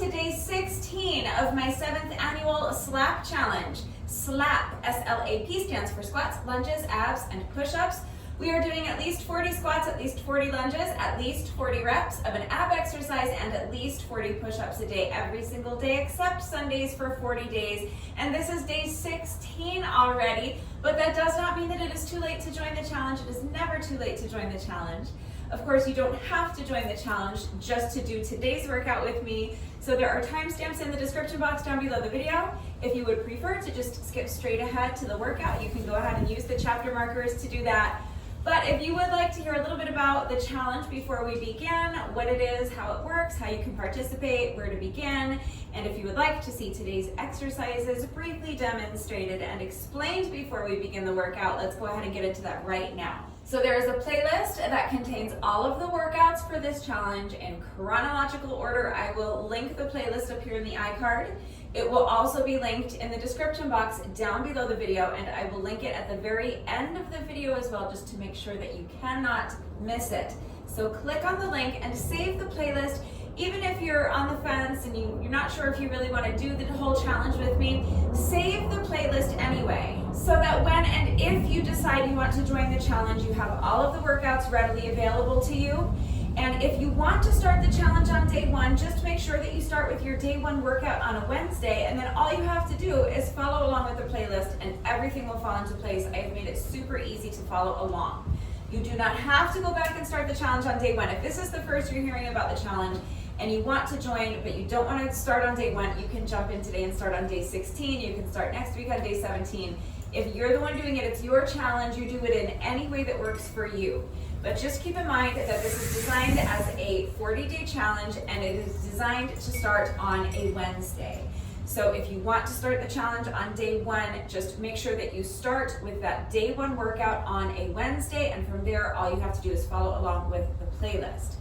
to day 16 of my 7th annual SLAP challenge. SLAP, S-L-A-P, stands for squats, lunges, abs, and push-ups. We are doing at least 40 squats, at least 40 lunges, at least 40 reps of an ab exercise, and at least 40 push-ups a day every single day except Sundays for 40 days. And this is day 16 already, but that does not mean that it is too late to join the challenge. It is never too late to join the challenge. Of course, you don't have to join the challenge just to do today's workout with me. So there are timestamps in the description box down below the video. If you would prefer to just skip straight ahead to the workout, you can go ahead and use the chapter markers to do that. But if you would like to hear a little bit about the challenge before we begin, what it is, how it works, how you can participate, where to begin, and if you would like to see today's exercises briefly demonstrated and explained before we begin the workout, let's go ahead and get into that right now. So there is a playlist that contains all of the workouts for this challenge in chronological order. I will link the playlist up here in the iCard. It will also be linked in the description box down below the video, and I will link it at the very end of the video as well, just to make sure that you cannot miss it. So click on the link and save the playlist. Even if you're on the fence and you're not sure if you really want to do the whole challenge with me, save the playlist anyway, so that when and if you decide you want to join the challenge, you have all of the workouts readily available to you. And if you want to start the challenge on day one, just make sure that you start with your day one workout on a Wednesday, and then all you have to do is follow along with the playlist and everything will fall into place. I've made it super easy to follow along. You do not have to go back and start the challenge on day one. If this is the first you're hearing about the challenge and you want to join, but you don't want to start on day one, you can jump in today and start on day 16. You can start next week on day 17. If you're the one doing it, it's your challenge. You do it in any way that works for you. But just keep in mind that this is designed as a 40-day challenge, and it is designed to start on a Wednesday. So if you want to start the challenge on day one, just make sure that you start with that day one workout on a Wednesday, and from there, all you have to do is follow along with the playlist.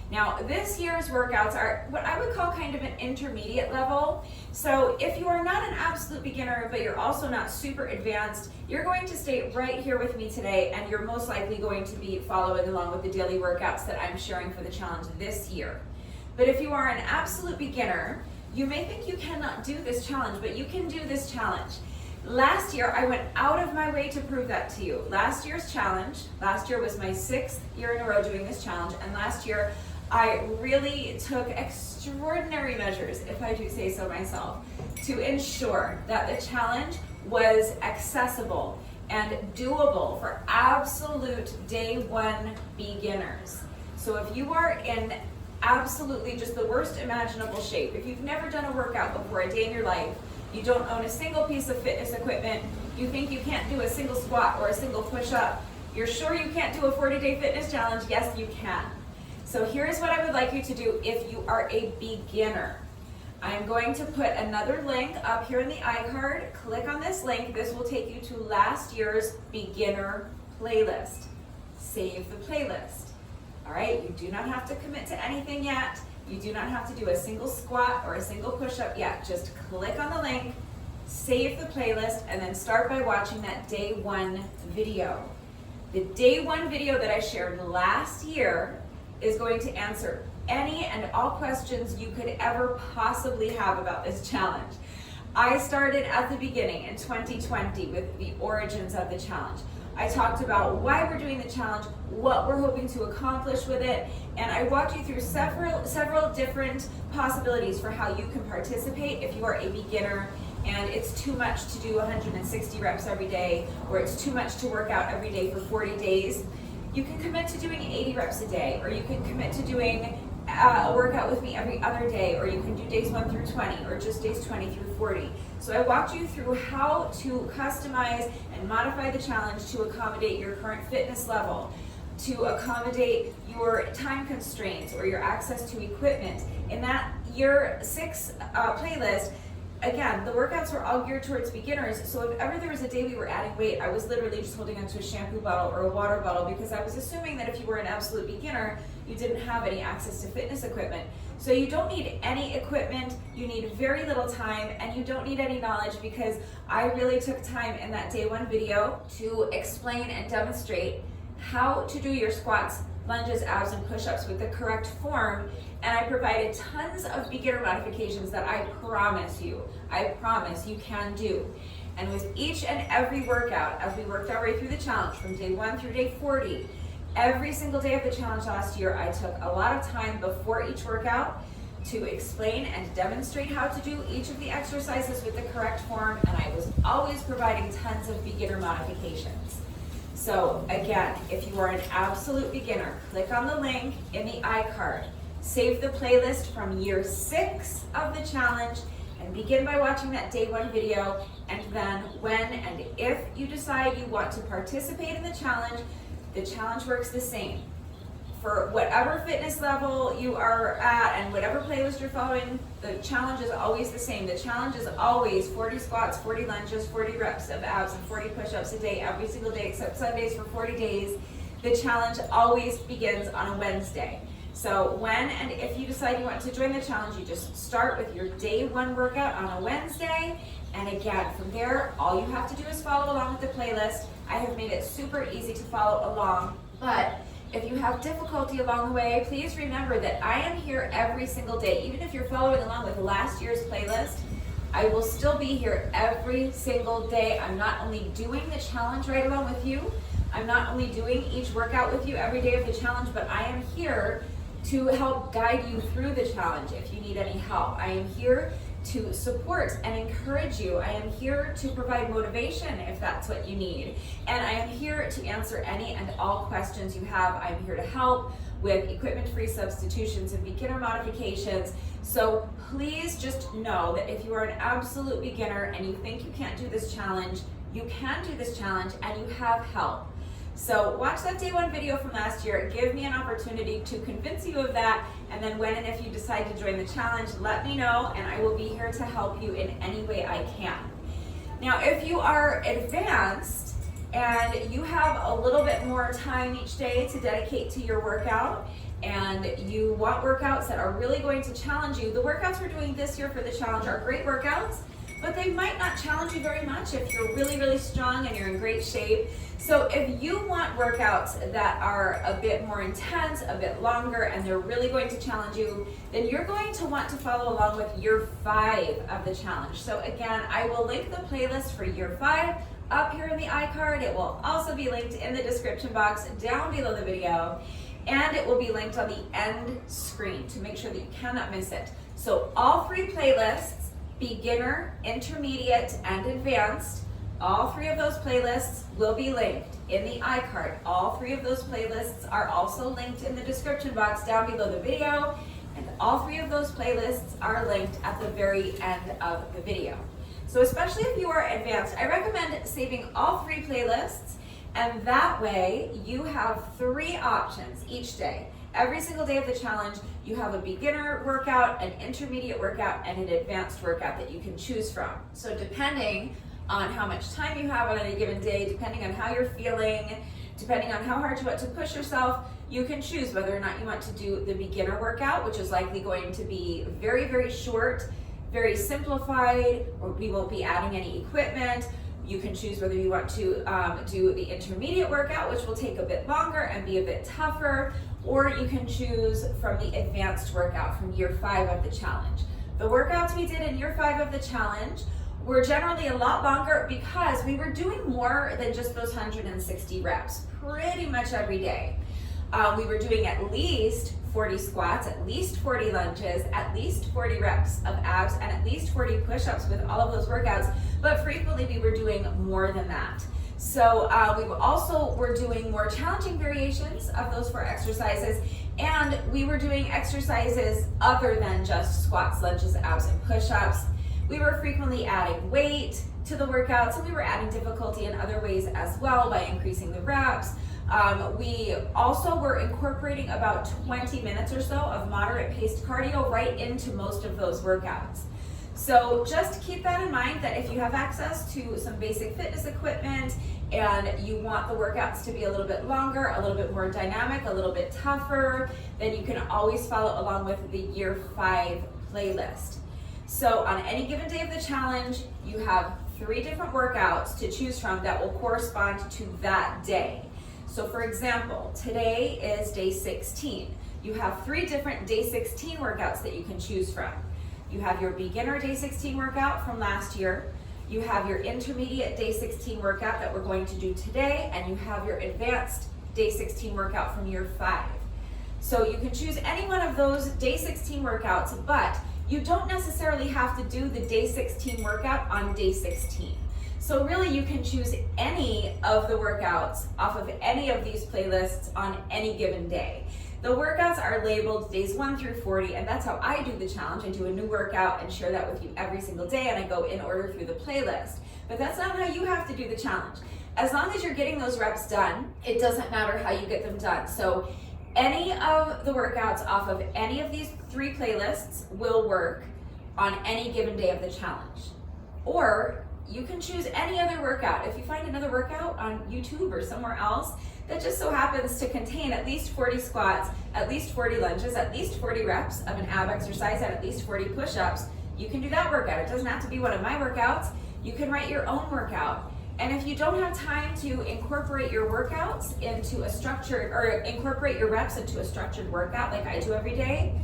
Now, this year's workouts are what I would call kind of an intermediate level. So if you are not an absolute beginner, but you're also not super advanced, you're going to stay right here with me today, and you're most likely going to be following along with the daily workouts that I'm sharing for the challenge this year. But if you are an absolute beginner, you may think you cannot do this challenge, but you can do this challenge. Last year, I went out of my way to prove that to you. Last year was my 6th year in a row doing this challenge, and last year, I really took extraordinary measures, if I do say so myself, to ensure that the challenge was accessible and doable for absolute day one beginners. So if you are in absolutely just the worst imaginable shape, if you've never done a workout before a day in your life, you don't own a single piece of fitness equipment, you think you can't do a single squat or a single push-up, you're sure you can't do a 40-day fitness challenge, yes you can. So here's what I would like you to do if you are a beginner. I'm going to put another link up here in the iCard. Click on this link. This will take you to last year's beginner playlist. Save the playlist. All right, you do not have to commit to anything yet. You do not have to do a single squat or a single push-up yet. Just click on the link, save the playlist, and then start by watching that day one video. The day one video that I shared last year is going to answer any and all questions you could ever possibly have about this challenge. I started at the beginning in 2020 with the origins of the challenge. I talked about why we're doing the challenge, what we're hoping to accomplish with it, and I walked you through several different possibilities for how you can participate if you are a beginner and it's too much to do 160 reps every day, or it's too much to work out every day for 40 days. You can commit to doing 80 reps a day, or you can commit to doing a workout with me every other day, or you can do days 1 through 20, or just days 20 through 40. So I walked you through how to customize and modify the challenge to accommodate your current fitness level, to accommodate your time constraints or your access to equipment. In that year 6 playlist, again, the workouts were all geared towards beginners, so if ever there was a day we were adding weight, I was literally just holding onto a shampoo bottle or a water bottle, because I was assuming that if you were an absolute beginner, you didn't have any access to fitness equipment. So you don't need any equipment, you need very little time, and you don't need any knowledge, because I really took time in that day one video to explain and demonstrate how to do your squats, lunges, abs, and push-ups with the correct form, and I provided tons of beginner modifications that I promise you can do. And with each and every workout, as we worked our way through the challenge from day 1 through day 40, every single day of the challenge last year, I took a lot of time before each workout to explain and demonstrate how to do each of the exercises with the correct form, and I was always providing tons of beginner modifications. So again, if you are an absolute beginner, click on the link in the iCard, save the playlist from year 6 of the challenge, and begin by watching that day 1 video, and then when and if you decide you want to participate in the challenge works the same. For whatever fitness level you are at and whatever playlist you're following, the challenge is always the same. The challenge is always 40 squats, 40 lunges, 40 reps of abs, and 40 push-ups a day, every single day except Sundays for 40 days. The challenge always begins on a Wednesday. So when and if you decide you want to join the challenge, you just start with your day 1 workout on a Wednesday. And again, from there, all you have to do is follow along with the playlist. I have made it super easy to follow along, but if you have difficulty along the way, please remember that I am here every single day. Even if you're following along with last year's playlist, I will still be here every single day. I'm not only doing the challenge right along with you, I'm not only doing each workout with you every day of the challenge, but I am here to help guide you through the challenge if you need any help. I am here to support and encourage you. I am here to provide motivation if that's what you need. And I am here to answer any and all questions you have. I'm here to help with equipment-free substitutions and beginner modifications. So please just know that if you are an absolute beginner and you think you can't do this challenge, you can do this challenge and you have help. So watch that day 1 video from last year. Give me an opportunity to convince you of that. And then when and if you decide to join the challenge, let me know and I will be here to help you in any way I can. Now, if you are advanced and you have a little bit more time each day to dedicate to your workout, and you want workouts that are really going to challenge you, the workouts we're doing this year for the challenge are great workouts, but they might not challenge you very much if you're really, really strong and you're in great shape. So if you want workouts that are a bit more intense, a bit longer, and they're really going to challenge you, then you're going to want to follow along with year 5 of the challenge. So again, I will link the playlist for year 5 up here in the iCard. It will also be linked in the description box down below the video, and it will be linked on the end screen to make sure that you cannot miss it. So all 3 playlists, beginner, intermediate, and advanced, all 3 of those playlists will be linked in the iCard. All 3 of those playlists are also linked in the description box down below the video, and all 3 of those playlists are linked at the very end of the video. So especially if you are advanced, I recommend saving all 3 playlists, and that way you have 3 options each day. Every single day of the challenge, you have a beginner workout, an intermediate workout, and an advanced workout that you can choose from. So depending on how much time you have on any given day, depending on how you're feeling, depending on how hard you want to push yourself, you can choose whether or not you want to do the beginner workout, which is likely going to be very, very short, very simplified, or we won't be adding any equipment. You can choose whether you want to do the intermediate workout, which will take a bit longer and be a bit tougher, or you can choose from the advanced workout from year 5 of the challenge. The workouts we did in year 5 of the challenge were generally a lot longer because we were doing more than just those 160 reps pretty much every day. We were doing at least 40 squats, at least 40 lunges, at least 40 reps of abs, and at least 40 push-ups with all of those workouts, but frequently we were doing more than that. So we also were doing more challenging variations of those 4 exercises, and we were doing exercises other than just squats, lunges, abs, and push-ups. We were frequently adding weight to the workouts, and we were adding difficulty in other ways as well by increasing the reps. We also were incorporating about 20 minutes or so of moderate paced cardio right into most of those workouts. So just keep that in mind, that if you have access to some basic fitness equipment and you want the workouts to be a little bit longer, a little bit more dynamic, a little bit tougher, then you can always follow along with the year 5 playlist. So on any given day of the challenge, you have 3 different workouts to choose from that will correspond to that day. So for example, today is day 16. You have 3 different day 16 workouts that you can choose from. You have your beginner day 16 workout from last year, you have your intermediate day 16 workout that we're going to do today, and you have your advanced day 16 workout from year 5. So you can choose any one of those day 16 workouts, but you don't necessarily have to do the day 16 workout on day 16. So really you can choose any of the workouts off of any of these playlists on any given day. The workouts are labeled days 1 through 40, and that's how I do the challenge. I do a new workout and share that with you every single day, and I go in order through the playlist. But that's not how you have to do the challenge. As long as you're getting those reps done, it doesn't matter how you get them done. So any of the workouts off of any of these 3 playlists will work on any given day of the challenge. Or you can choose any other workout. If you find another workout on YouTube or somewhere else that just so happens to contain at least 40 squats, at least 40 lunges, at least 40 reps of an ab exercise, and at least 40 push-ups, you can do that workout. It doesn't have to be one of my workouts. You can write your own workout. And if you don't have time to incorporate your workouts into a structured, or incorporate your reps into a structured workout like I do every day,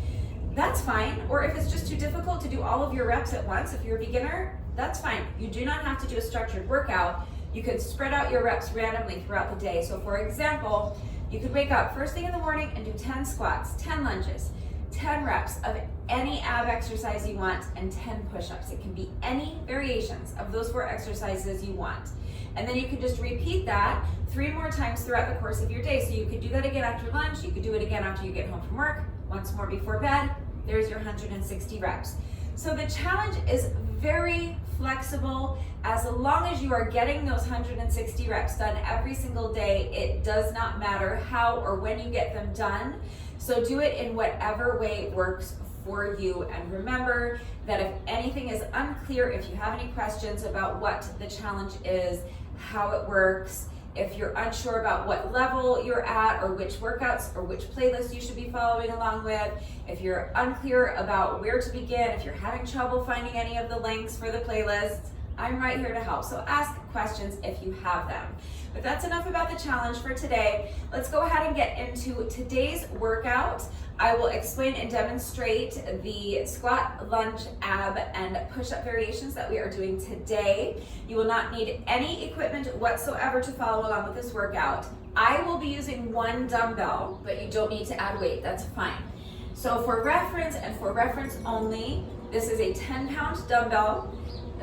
that's fine. Or if it's just too difficult to do all of your reps at once, if you're a beginner, that's fine. You do not have to do a structured workout. You could spread out your reps randomly throughout the day. So for example, you could wake up first thing in the morning and do 10 squats, 10 lunges, 10 reps of any ab exercise you want, and 10 push-ups. It can be any variations of those 4 exercises you want. And then you can just repeat that 3 more times throughout the course of your day. So you could do that again after lunch, you could do it again after you get home from work, once more before bed. There's your 160 reps. So the challenge is very flexible. As long as you are getting those 160 reps done every single day, it does not matter how or when you get them done. So do it in whatever way works for you. And remember that if anything is unclear, if you have any questions about what the challenge is, how it works, if you're unsure about what level you're at or which workouts or which playlists you should be following along with, if you're unclear about where to begin, if you're having trouble finding any of the links for the playlists, I'm right here to help. So ask questions if you have them. But that's enough about the challenge for today. Let's go ahead and get into today's workout. I will explain and demonstrate the squat, lunge, ab, and push-up variations that we are doing today. You will not need any equipment whatsoever to follow along with this workout. I will be using 1 dumbbell, but you don't need to add weight, that's fine. So for reference and for reference only, this is a 10-pound dumbbell.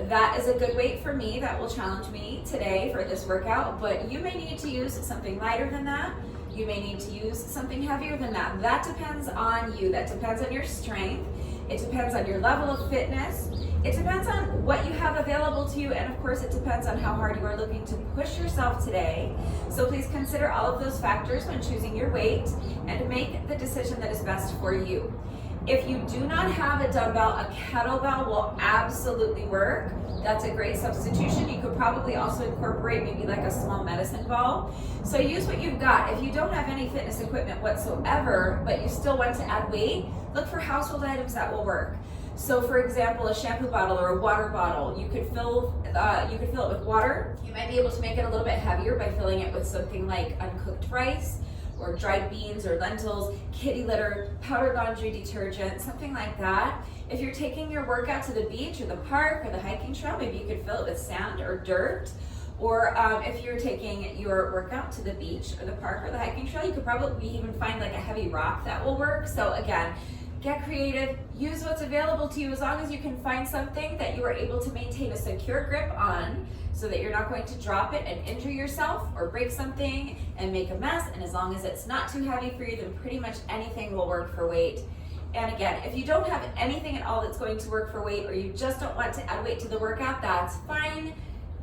That is a good weight for me. That will challenge me today for this workout, but you may need to use something lighter than that. You may need to use something heavier than that. That depends on you. That depends on your strength. It depends on your level of fitness. It depends on what you have available to you, and of course it depends on how hard you are looking to push yourself today. So please consider all of those factors when choosing your weight and make the decision that is best for you. If you do not have a dumbbell, a kettlebell will absolutely work. That's a great substitution. You could probably also incorporate maybe like a small medicine ball. So use what you've got. If you don't have any fitness equipment whatsoever, but you still want to add weight, look for household items that will work. So for example, a shampoo bottle or a water bottle, you could fill it with water. You might be able to make it a little bit heavier by filling it with something like uncooked rice, or dried beans or lentils, kitty litter, powdered laundry detergent, something like that. If you're taking your workout to the beach or the park or the hiking trail, maybe you could fill it with sand or dirt. Or if you're taking your workout to the beach or the park or the hiking trail, you could probably even find like a heavy rock that will work. So again, get creative, use what's available to you as long as you can find something that you are able to maintain a secure grip on so that you're not going to drop it and injure yourself or break something and make a mess. And as long as it's not too heavy for you, then pretty much anything will work for weight. And again, if you don't have anything at all that's going to work for weight, or you just don't want to add weight to the workout, that's fine.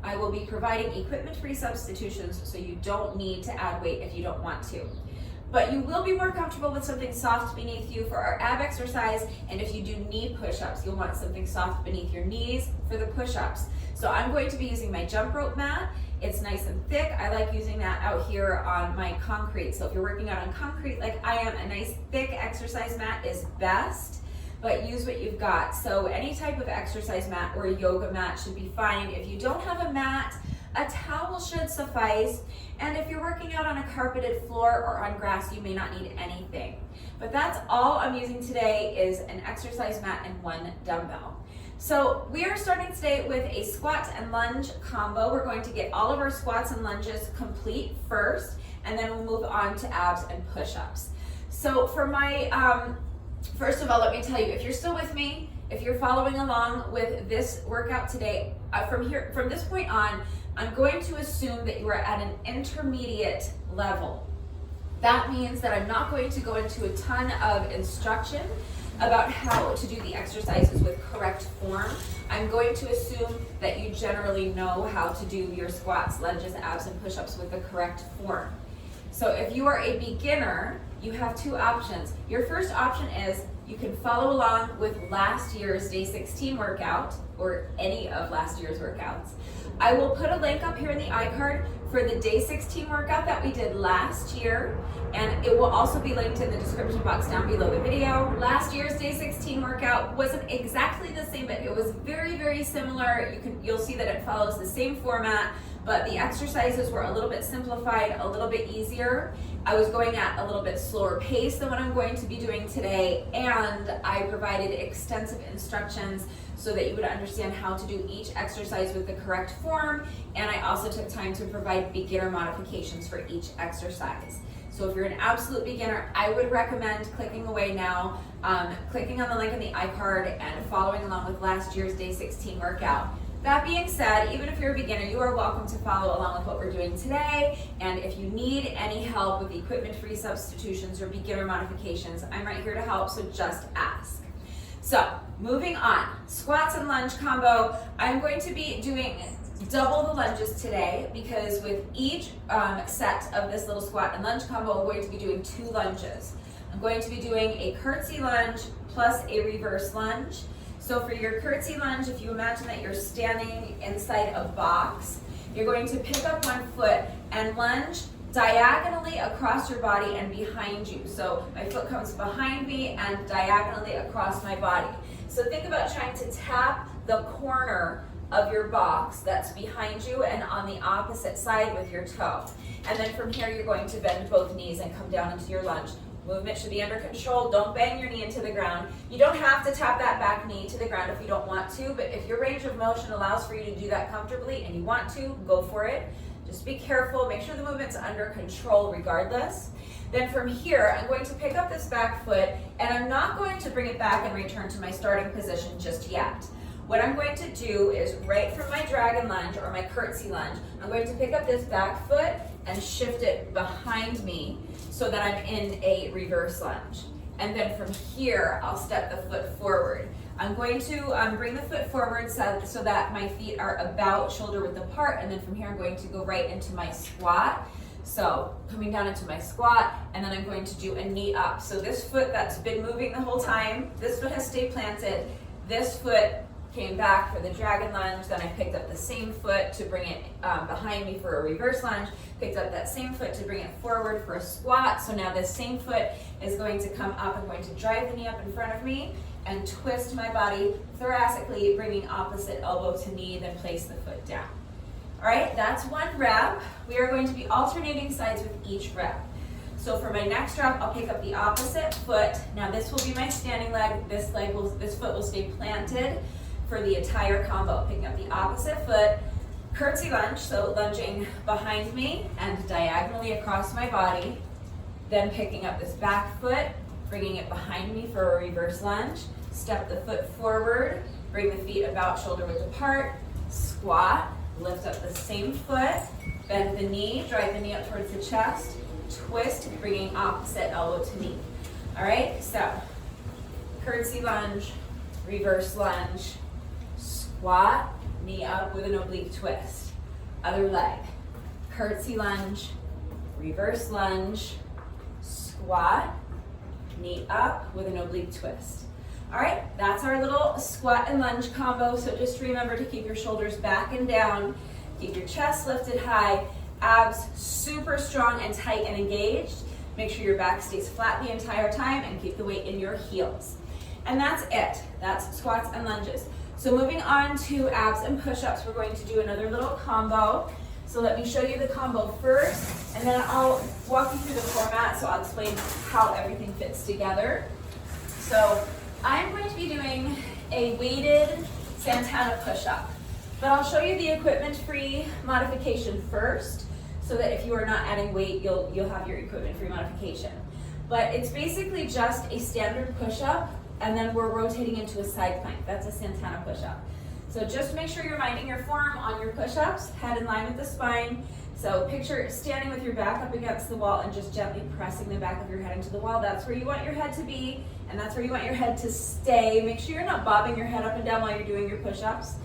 I will be providing equipment-free substitutions, so you don't need to add weight if you don't want to. But you will be more comfortable with something soft beneath you for our ab exercise, and if you do knee push-ups, you'll want something soft beneath your knees for the push-ups. So I'm going to be using my jump rope mat. It's nice and thick. I like using that out here on my concrete. So if you're working out on concrete like I am, a nice thick exercise mat is best, but use what you've got. So any type of exercise mat or a yoga mat should be fine. If you don't have a mat, A towel should suffice, and if you're working out on a carpeted floor or on grass, you may not need anything. But that's all I'm using today is an exercise mat and one dumbbell. So we are starting today with a squat and lunge combo. We're going to get all of our squats and lunges complete first, and then we'll move on to abs and push-ups. So for my, first of all, let me tell you, if you're still with me, if you're following along with this workout today, from this point on, I'm going to assume that you are at an intermediate level. That means that I'm not going to go into a ton of instruction about how to do the exercises with correct form. I'm going to assume that you generally know how to do your squats, lunges, abs, and push-ups with the correct form. So if you are a beginner, you have two options. Your first option is you can follow along with last year's day 16 workout or any of last year's workouts. I will put a link up here in the iCard for the day 16 workout that we did last year, and it will also be linked in the description box down below the video. Last year's day 16 workout wasn't exactly the same, but it was very, very similar. You'll see that it follows the same format, but the exercises were a little bit simplified, a little bit easier. I was going at a little bit slower pace than what I'm going to be doing today, and I provided extensive instructions so that you would understand how to do each exercise with the correct form, and I also took time to provide beginner modifications for each exercise. So if you're an absolute beginner, I would recommend clicking away now, clicking on the link in the iCard and following along with last year's day 16 workout. That being said, even if you're a beginner, you are welcome to follow along with what we're doing today. And if you need any help with equipment-free substitutions or beginner modifications, I'm right here to help, so just ask. So, moving on, squats and lunge combo. I'm going to be doing double the lunges today because with each set of this little squat and lunge combo, I'm going to be doing 2 lunges. I'm going to be doing a curtsy lunge plus a reverse lunge. So for your curtsy lunge, if you imagine that you're standing inside a box, you're going to pick up one foot and lunge diagonally across your body and behind you. So my foot comes behind me and diagonally across my body. So think about trying to tap the corner of your box that's behind you and on the opposite side with your toe. And then from here, you're going to bend both knees and come down into your lunge. Movement should be under control. Don't bang your knee into the ground. You don't have to tap that back knee to the ground if you don't want to, but if your range of motion allows for you to do that comfortably and you want to, go for it. Just be careful. Make sure the movement's under control regardless. Then from here, I'm going to pick up this back foot and I'm not going to bring it back and return to my starting position just yet. What I'm going to do is right from my dragon lunge or my curtsy lunge, I'm going to pick up this back foot and shift it behind me so that I'm in a reverse lunge. And then from here, I'll step the foot forward. I'm going to bring the foot forward so that my feet are about shoulder width apart, and then from here I'm going to go right into my squat. So coming down into my squat, and then I'm going to do a knee up. So this foot that's been moving the whole time, this foot has stayed planted, this foot came back for the dragon lunge, then I picked up the same foot to bring it behind me for a reverse lunge, picked up that same foot to bring it forward for a squat. So now this same foot is going to come up. I'm going to drive the knee up in front of me and twist my body thoracically, bringing opposite elbow to knee, then place the foot down. All right, that's one rep. We are going to be alternating sides with each rep. So for my next rep, I'll pick up the opposite foot. Now this will be my standing leg. This foot will stay planted for the entire combo. Picking up the opposite foot, curtsy lunge, so lunging behind me and diagonally across my body. Then picking up this back foot, bringing it behind me for a reverse lunge. Step the foot forward, bring the feet about shoulder width apart, squat, lift up the same foot, bend the knee, drive the knee up towards the chest, twist, bringing opposite elbow to knee. All right, so curtsy lunge, reverse lunge, squat, knee up with an oblique twist. Other leg, curtsy lunge, reverse lunge, squat, knee up with an oblique twist. All right, that's our little squat and lunge combo. So just remember to keep your shoulders back and down, keep your chest lifted high, abs super strong and tight and engaged. Make sure your back stays flat the entire time and keep the weight in your heels. And that's it. That's squats and lunges. So moving on to abs and push-ups, we're going to do another little combo. So let me show you the combo first, and then I'll walk you through the format, so I'll explain how everything fits together. So I'm going to be doing a weighted Santana push-up, but I'll show you the equipment-free modification first, so that if you are not adding weight, you'll have your equipment-free modification. But it's basically just a standard push-up, and then we're rotating into a side plank. That's a Santana push-up. So just make sure you're minding your form on your push-ups, head in line with the spine. So picture standing with your back up against the wall and just gently pressing the back of your head into the wall. That's where you want your head to be, and that's where you want your head to stay. Make sure you're not bobbing your head up and down while you're doing your push-ups.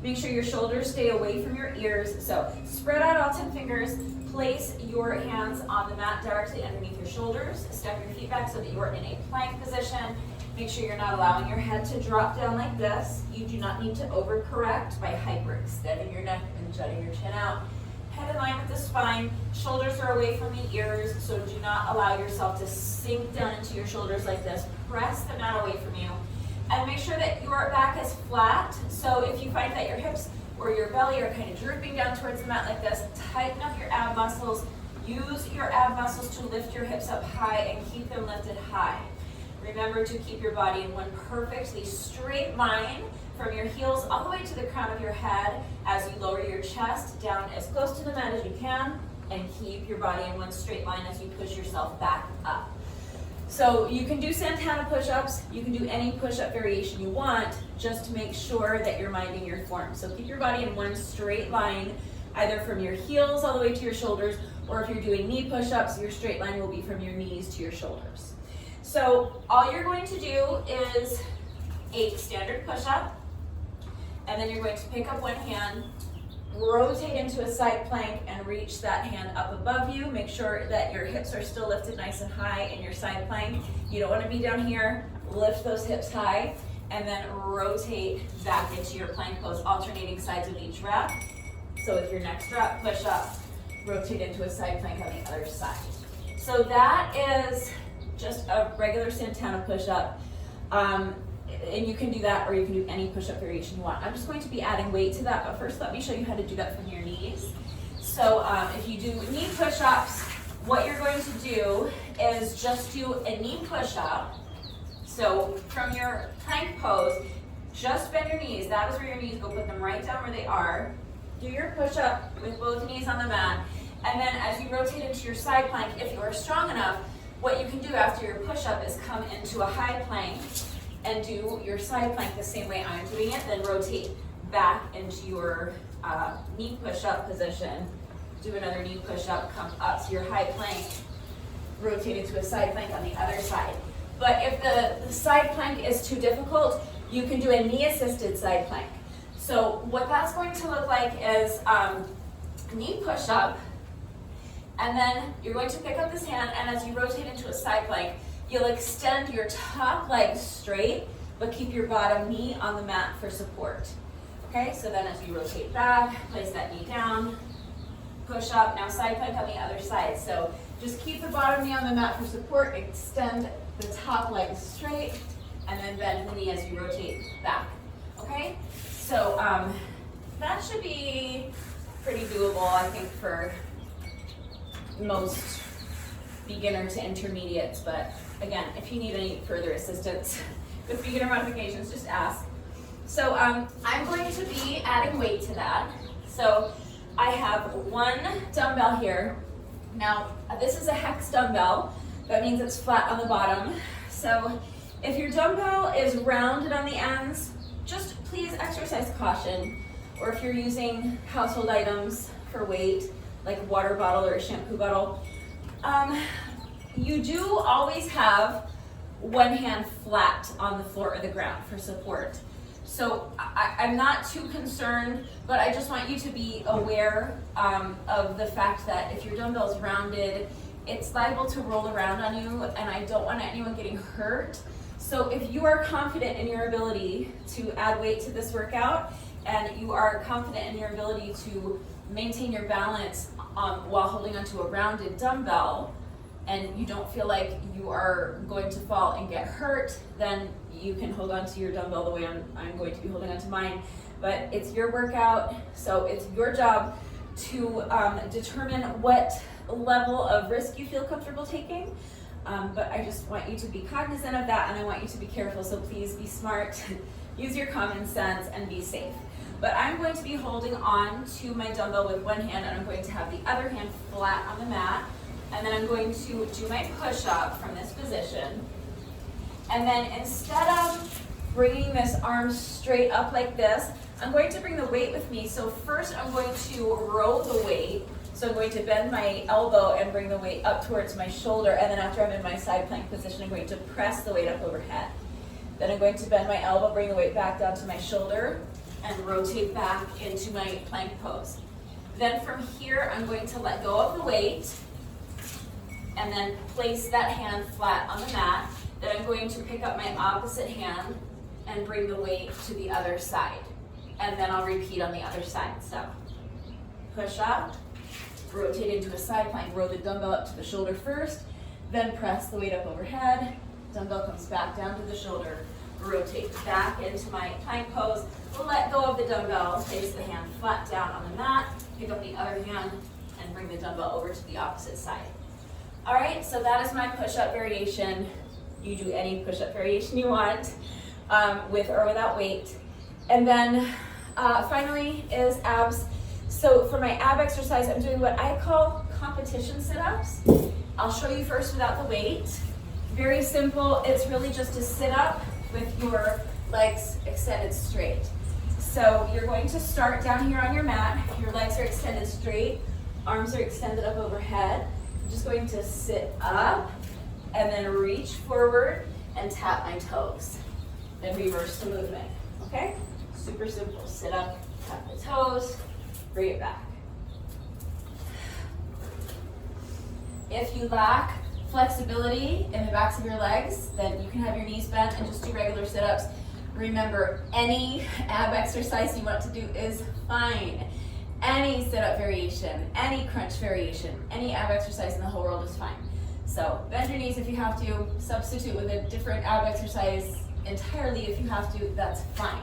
Make sure your shoulders stay away from your ears. So spread out all 10 fingers. Place your hands on the mat directly underneath your shoulders. Step your feet back so that you are in a plank position. Make sure you're not allowing your head to drop down like this. You do not need to overcorrect by hyperextending your neck and jutting your chin out. Head in line with the spine. Shoulders are away from the ears, so do not allow yourself to sink down into your shoulders like this. Press the mat away from you. And make sure that your back is flat. So if you find that your hips or your belly are kind of drooping down towards the mat like this, tighten up your ab muscles. Use your ab muscles to lift your hips up high and keep them lifted high. Remember to keep your body in one perfectly straight line from your heels all the way to the crown of your head as you lower your chest down as close to the mat as you can, and keep your body in one straight line as you push yourself back up. So you can do Santana push-ups, you can do any push-up variation you want, just to make sure that you're minding your form. So keep your body in one straight line, either from your heels all the way to your shoulders, or if you're doing knee push-ups, your straight line will be from your knees to your shoulders. So all you're going to do is a standard push-up, and then you're going to pick up one hand, rotate into a side plank, and reach that hand up above you. Make sure that your hips are still lifted nice and high in your side plank. You don't want to be down here. Lift those hips high, and then rotate back into your plank pose, alternating sides of each rep. So with your next rep, push up, rotate into a side plank on the other side. So that is just a regular Santana push-up, and you can do that, or you can do any push-up variation you want. I'm just going to be adding weight to that, but first let me show you how to do that from your knees. So if you do knee push-ups, what you're going to do is just do a knee push-up. So from your plank pose, just bend your knees. That is where your knees go. Put them right down where they are. Do your push-up with both knees on the mat, and then as you rotate into your side plank, if you are strong enough, what you can do after your push-up is come into a high plank and do your side plank the same way I'm doing it, then rotate back into your knee push-up position. Do another knee push-up, come up to your high plank, rotate into a side plank on the other side. But if the side plank is too difficult, you can do a knee-assisted side plank. So what that's going to look like is knee push-up, and then you're going to pick up this hand, and as you rotate into a side plank, you'll extend your top leg straight, but keep your bottom knee on the mat for support. Okay, so then as you rotate back, place that knee down, push up, now side plank on the other side. So just keep the bottom knee on the mat for support, extend the top leg straight, and then bend the knee as you rotate back. Okay, so that should be pretty doable, I think, for most beginner to intermediates, but again, if you need any further assistance with beginner modifications, just ask. So I'm going to be adding weight to that. So I have one dumbbell here. Now, this is a hex dumbbell. That means it's flat on the bottom. So if your dumbbell is rounded on the ends, just please exercise caution. Or if you're using household items for weight, like a water bottle or a shampoo bottle, you do always have one hand flat on the floor or the ground for support. So I'm not too concerned, but I just want you to be aware of the fact that if your dumbbell's rounded, it's liable to roll around on you, and I don't want anyone getting hurt. So if you are confident in your ability to add weight to this workout, and you are confident in your ability to maintain your balance while holding onto a rounded dumbbell, and you don't feel like you are going to fall and get hurt, then you can hold on to your dumbbell the way I'm going to be holding onto mine. But it's your workout, so it's your job to determine what level of risk you feel comfortable taking. But I just want you to be cognizant of that, and I want you to be careful, so please be smart, use your common sense, and be safe. But I'm going to be holding on to my dumbbell with one hand, and I'm going to have the other hand flat on the mat, and then I'm going to do my push-up from this position. And then instead of bringing this arm straight up like this, I'm going to bring the weight with me. So first I'm going to row the weight. So I'm going to bend my elbow and bring the weight up towards my shoulder, and then after I'm in my side plank position, I'm going to press the weight up overhead. Then I'm going to bend my elbow, bring the weight back down to my shoulder, and rotate back into my plank pose. Then from here, I'm going to let go of the weight, and then place that hand flat on the mat. Then I'm going to pick up my opposite hand and bring the weight to the other side. And then I'll repeat on the other side. So push up, rotate into a side plank, row the dumbbell up to the shoulder first, then press the weight up overhead, dumbbell comes back down to the shoulder, rotate back into my plank pose, let go of the dumbbell, place the hand flat down on the mat, pick up the other hand, and bring the dumbbell over to the opposite side. All right, so that is my push-up variation. You do any push-up variation you want, with or without weight. And then finally is abs. So for my ab exercise, I'm doing what I call competition sit-ups. I'll show you first without the weight. Very simple. It's really just a sit-up with your legs extended straight. So you're going to start down here on your mat. Your legs are extended straight. Arms are extended up overhead. I'm just going to sit up and then reach forward and tap my toes. Then reverse the movement, okay? Super simple. Sit up, tap the toes, bring it back. If you lack flexibility in the backs of your legs, then you can have your knees bent and just do regular sit-ups. Remember, any ab exercise you want to do is fine. Any sit-up variation, any crunch variation, any ab exercise in the whole world is fine. So bend your knees if you have to, substitute with a different ab exercise entirely if you have to, that's fine.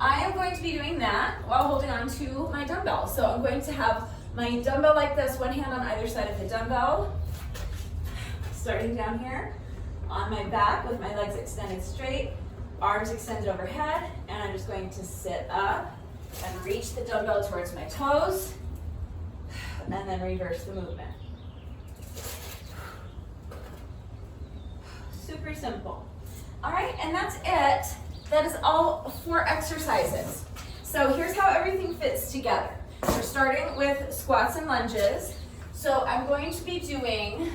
I am going to be doing that while holding on to my dumbbell. So I'm going to have my dumbbell like this, one hand on either side of the dumbbell, starting down here on my back with my legs extended straight, arms extended overhead, and I'm just going to sit up and reach the dumbbell towards my toes, and then reverse the movement. Super simple. All right, and that's it. That is all 4 exercises. So here's how everything fits together. We're starting with squats and lunges. So I'm going to be doing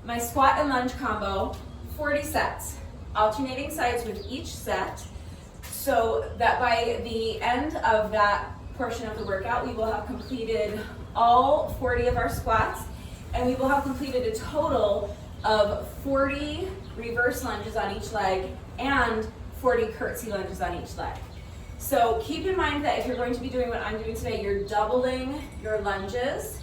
my squat and lunge combo, 40 sets, alternating sides with each set, so that by the end of that portion of the workout, we will have completed all 40 of our squats, and we will have completed a total of 40 reverse lunges on each leg and 40 curtsy lunges on each leg. So keep in mind that if you're going to be doing what I'm doing today, you're doubling your lunges.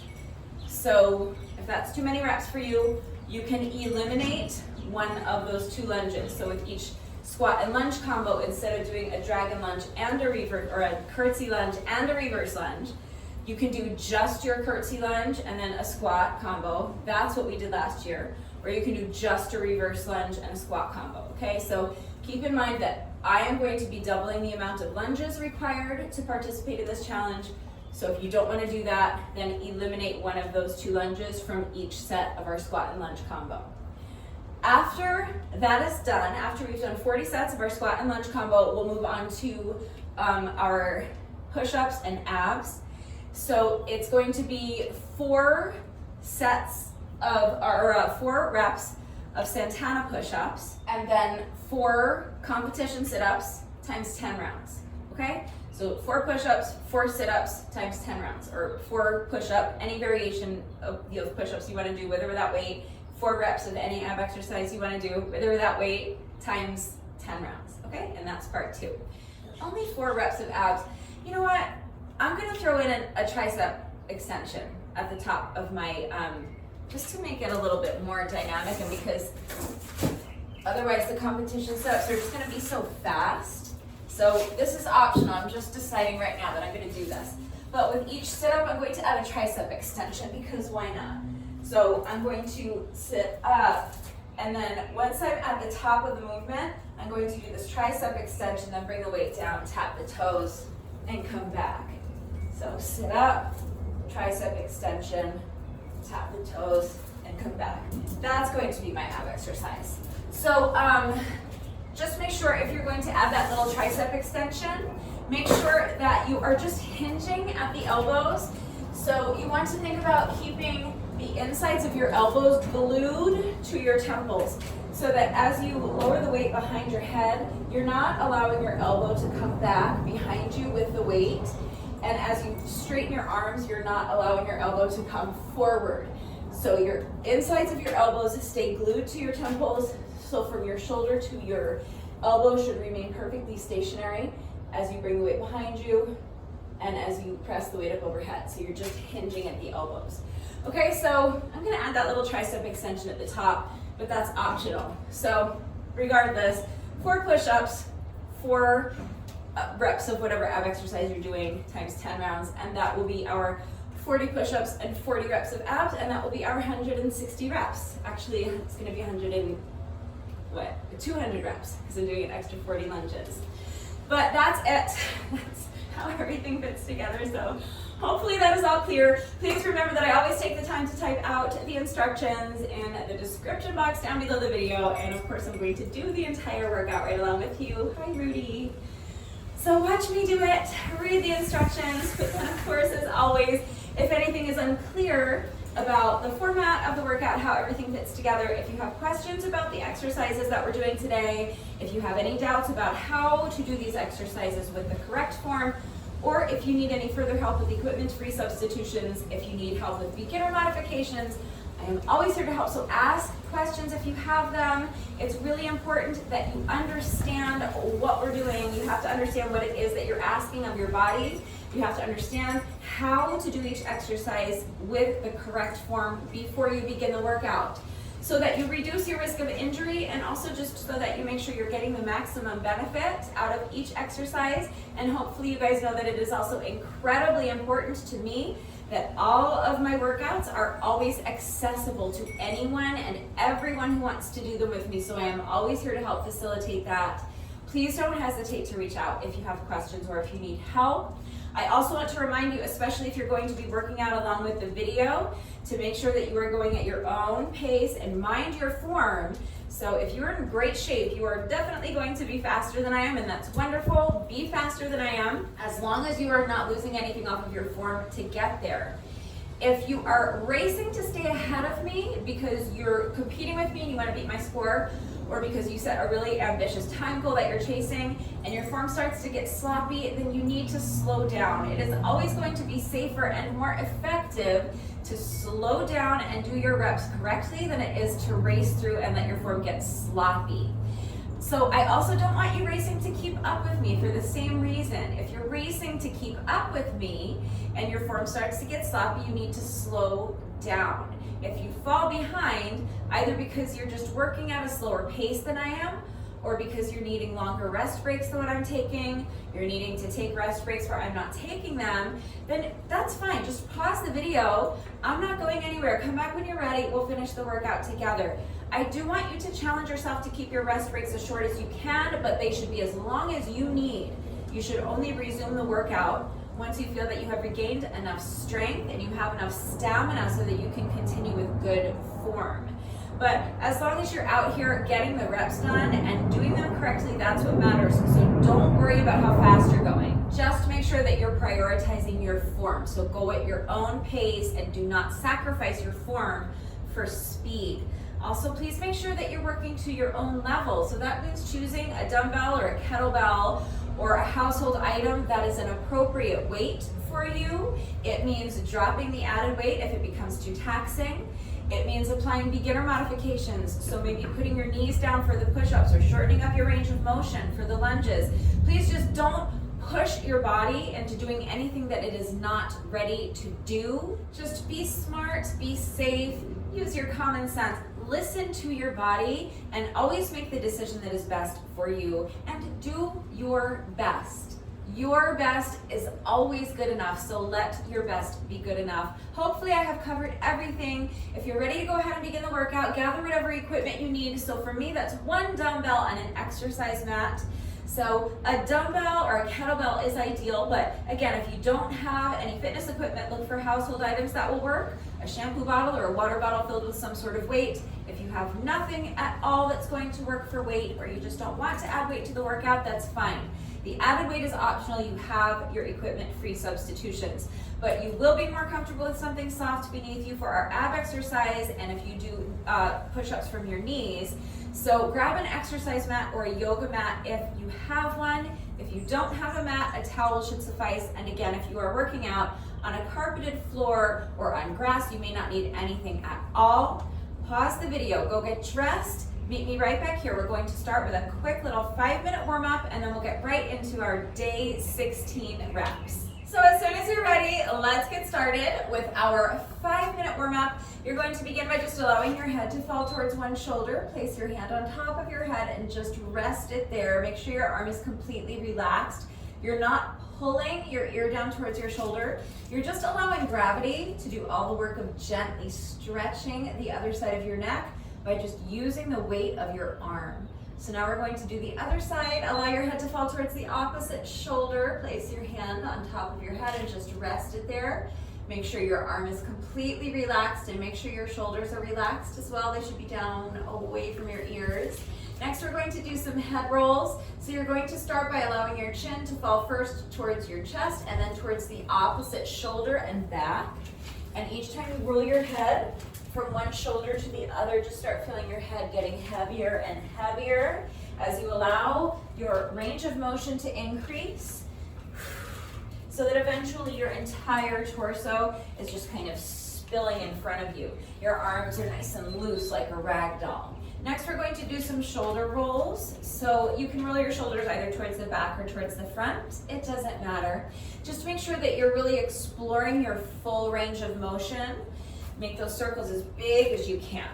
So if that's too many reps for you, you can eliminate one of those 2 lunges. So with each squat and lunge combo, instead of doing a dragon lunge and a reverse, or a curtsy lunge and a reverse lunge, you can do just your curtsy lunge and then a squat combo. That's what we did last year. Or you can do just a reverse lunge and a squat combo, okay? So keep in mind that I am going to be doubling the amount of lunges required to participate in this challenge. So if you don't want to do that, then eliminate one of those 2 lunges from each set of our squat and lunge combo. After that is done, after we've done 40 sets of our squat and lunge combo, we'll move on to our push-ups and abs. So it's going to be 4 sets of our 4 reps of Santana push-ups, and then 4 competition sit-ups times 10 rounds, okay? So 4 push-ups, 4 sit-ups times 10 rounds, or 4 push-up, any variation of those push-ups you want to do with or without weight, 4 reps of any ab exercise you want to do with or without weight times 10 rounds, okay? And that's part 2. Only 4 reps of abs. You know what? I'm going to throw in a tricep extension at the top of my, just to make it a little bit more dynamic, and because otherwise the competition sit-ups are just going to be so fast. So this is optional. I'm just deciding right now that I'm going to do this. But with each sit-up, I'm going to add a tricep extension because why not? So I'm going to sit up, and then once I'm at the top of the movement, I'm going to do this tricep extension, then bring the weight down, tap the toes, and come back. So sit up, tricep extension, tap the toes, and come back. That's going to be my ab exercise. So just make sure if you're going to add that little tricep extension, make sure that you are just hinging at the elbows. So you want to think about keeping the insides of your elbows glued to your temples so that as you lower the weight behind your head, you're not allowing your elbow to come back behind you with the weight. And as you straighten your arms, you're not allowing your elbow to come forward. So your insides of your elbows stay glued to your temples. So from your shoulder to your elbow should remain perfectly stationary as you bring the weight behind you and as you press the weight up overhead. So you're just hinging at the elbows. Okay, so I'm gonna add that little tricep extension at the top, but that's optional. So regardless, 4 push-ups, 4 reps of whatever ab exercise you're doing times 10 rounds, and that will be our 40 push-ups and 40 reps of abs, and that will be our 160 reps. Actually, it's gonna be 200 reps, because I'm doing an extra 40 lunges. But that's it. That's how everything fits together. So hopefully that is all clear. Please remember that I always take the time to type out the instructions in the description box down below the video. And of course, I'm going to do the entire workout right along with you. Hi, Rudy. So watch me do it, read the instructions, but then of course, as always, if anything is unclear about the format of the workout, how everything fits together, if you have questions about the exercises that we're doing today, if you have any doubts about how to do these exercises with the correct form, or if you need any further help with equipment-free substitutions, if you need help with beginner modifications, I am always here to help, so ask questions if you have them. It's really important that you understand what we're doing. You have to understand what it is that you're asking of your body. You have to understand how to do each exercise with the correct form before you begin the workout, so that you reduce your risk of injury, and also just so that you make sure you're getting the maximum benefit out of each exercise. And hopefully you guys know that it is also incredibly important to me that all of my workouts are always accessible to anyone and everyone who wants to do them with me. So I am always here to help facilitate that. Please don't hesitate to reach out if you have questions or if you need help. I also want to remind you, especially if you're going to be working out along with the video, to make sure that you are going at your own pace and mind your form. So if you're in great shape, you are definitely going to be faster than I am, and that's wonderful. Be faster than I am, as long as you are not losing anything off of your form to get there. If you are racing to stay ahead of me because you're competing with me and you want to beat my score, or because you set a really ambitious time goal that you're chasing and your form starts to get sloppy, then you need to slow down. It is always going to be safer and more effective to slow down and do your reps correctly than it is to race through and let your form get sloppy. So I also don't want you racing to keep up with me for the same reason. If you're racing to keep up with me and your form starts to get sloppy, you need to slow down. If you fall behind, either because you're just working at a slower pace than I am, or because you're needing longer rest breaks than what I'm taking, you're needing to take rest breaks where I'm not taking them, then that's fine. Just pause the video. I'm not going anywhere. Come back when you're ready. We'll finish the workout together. I do want you to challenge yourself to keep your rest breaks as short as you can, but they should be as long as you need. You should only resume the workout once you feel that you have regained enough strength and you have enough stamina so that you can continue with good form. But as long as you're out here getting the reps done and doing them correctly, that's what matters. So don't worry about how fast you're going. Just make sure that you're prioritizing your form. So go at your own pace and do not sacrifice your form for speed. Also, please make sure that you're working to your own level. So that means choosing a dumbbell or a kettlebell or a household item that is an appropriate weight for you. It means dropping the added weight if it becomes too taxing. It means applying beginner modifications, so maybe putting your knees down for the push-ups or shortening up your range of motion for the lunges. Please just don't push your body into doing anything that it is not ready to do. Just be smart, be safe, use your common sense, listen to your body, and always make the decision that is best for you, and do your best. Your best is always good enough, so let your best be good enough. Hopefully I have covered everything. If you're ready to go ahead and begin the workout, gather whatever equipment you need. So for me, that's 1 dumbbell and an exercise mat. So a dumbbell or a kettlebell is ideal, but again, if you don't have any fitness equipment, look for household items that will work. A shampoo bottle or a water bottle filled with some sort of weight. If you have nothing at all that's going to work for weight, or you just don't want to add weight to the workout, that's fine. The added weight is optional. You have your equipment-free substitutions, but you will be more comfortable with something soft beneath you for our ab exercise, and if you do push-ups from your knees. So grab an exercise mat or a yoga mat if you have one. If you don't have a mat, a towel should suffice. And again, if you are working out on a carpeted floor or on grass, you may not need anything at all. Pause the video, go get dressed. Meet me right back here. We're going to start with a quick little 5-minute warm up, and then we'll get right into our day 16 reps. So as soon as you're ready, let's get started with our 5-minute warm up. You're going to begin by just allowing your head to fall towards one shoulder. Place your hand on top of your head and just rest it there. Make sure your arm is completely relaxed. You're not pulling your ear down towards your shoulder. You're just allowing gravity to do all the work of gently stretching the other side of your neck by just using the weight of your arm. So now we're going to do the other side. Allow your head to fall towards the opposite shoulder. Place your hand on top of your head and just rest it there. Make sure your arm is completely relaxed and make sure your shoulders are relaxed as well. They should be down away from your ears. Next, we're going to do some head rolls. So you're going to start by allowing your chin to fall first towards your chest and then towards the opposite shoulder and back. And each time you roll your head from one shoulder to the other, just start feeling your head getting heavier and heavier as you allow your range of motion to increase, so that eventually your entire torso is just kind of spilling in front of you. Your arms are nice and loose like a rag doll. Next, we're going to do some shoulder rolls. So you can roll your shoulders either towards the back or towards the front. It doesn't matter. Just make sure that you're really exploring your full range of motion. Make those circles as big as you can.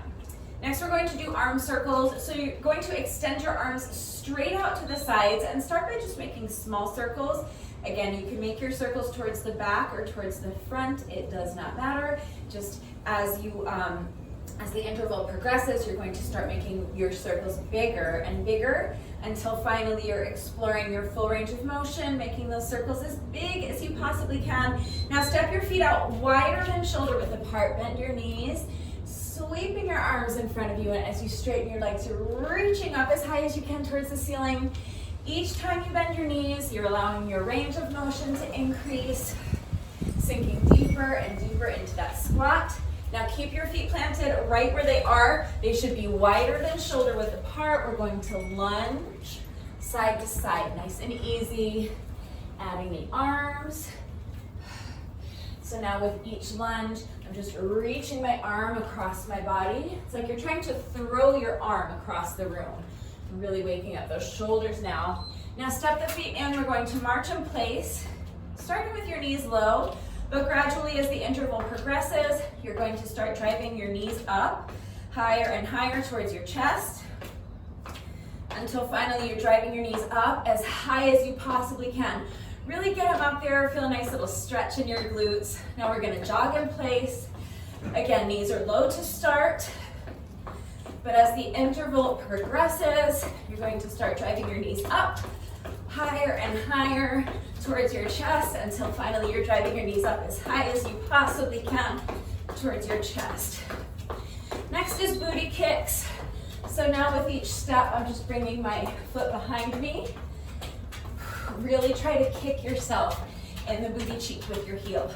Next, we're going to do arm circles. So you're going to extend your arms straight out to the sides and start by just making small circles. Again, you can make your circles towards the back or towards the front. It does not matter. Just as the interval progresses, you're going to start making your circles bigger and bigger until finally you're exploring your full range of motion, making those circles as big as you possibly can. Now step your feet out wider than shoulder width apart, bend your knees, sweeping your arms in front of you, and as you straighten your legs, you're reaching up as high as you can towards the ceiling. Each time you bend your knees, you're allowing your range of motion to increase, sinking deeper and deeper into that squat. Now keep your feet planted right where they are. They should be wider than shoulder width apart. We're going to lunge side to side, nice and easy. Adding the arms. So now with each lunge, I'm just reaching my arm across my body. It's like you're trying to throw your arm across the room. I'm really waking up those shoulders now. Now step the feet in. We're going to march in place, starting with your knees low. But gradually, as the interval progresses, you're going to start driving your knees up higher and higher towards your chest until finally you're driving your knees up as high as you possibly can. Really get them up there, feel a nice little stretch in your glutes. Now we're going to jog in place. Again, knees are low to start, but as the interval progresses, you're going to start driving your knees up higher and higher towards your chest until finally you're driving your knees up as high as you possibly can towards your chest. Next is booty kicks. So now with each step, I'm just bringing my foot behind me. Really try to kick yourself in the booty cheek with your heel.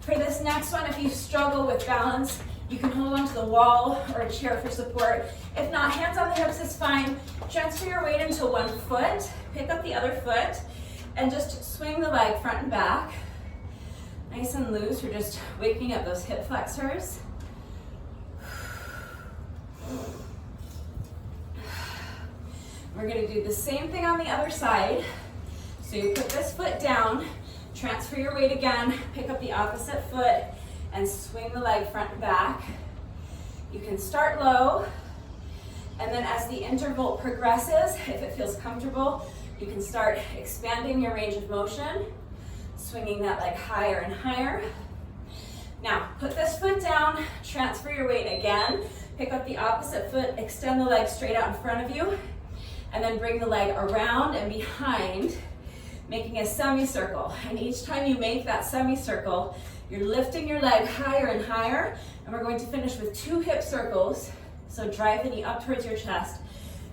For this next one, if you struggle with balance, you can hold onto the wall or a chair for support. If not, hands on the hips is fine. Transfer your weight into one foot, pick up the other foot, and just swing the leg front and back. Nice and loose. We're just waking up those hip flexors. We're going to do the same thing on the other side. So you put this foot down, transfer your weight again, pick up the opposite foot, and swing the leg front and back. You can start low, and then as the interval progresses, if it feels comfortable, You can start expanding your range of motion, swinging that leg higher and higher. Now, put this foot down, transfer your weight again, pick up the opposite foot, extend the leg straight out in front of you, and then bring the leg around and behind, making a semicircle. And each time you make that semicircle, you're lifting your leg higher and higher, and we're going to finish with 2 hip circles. So drive the knee up towards your chest.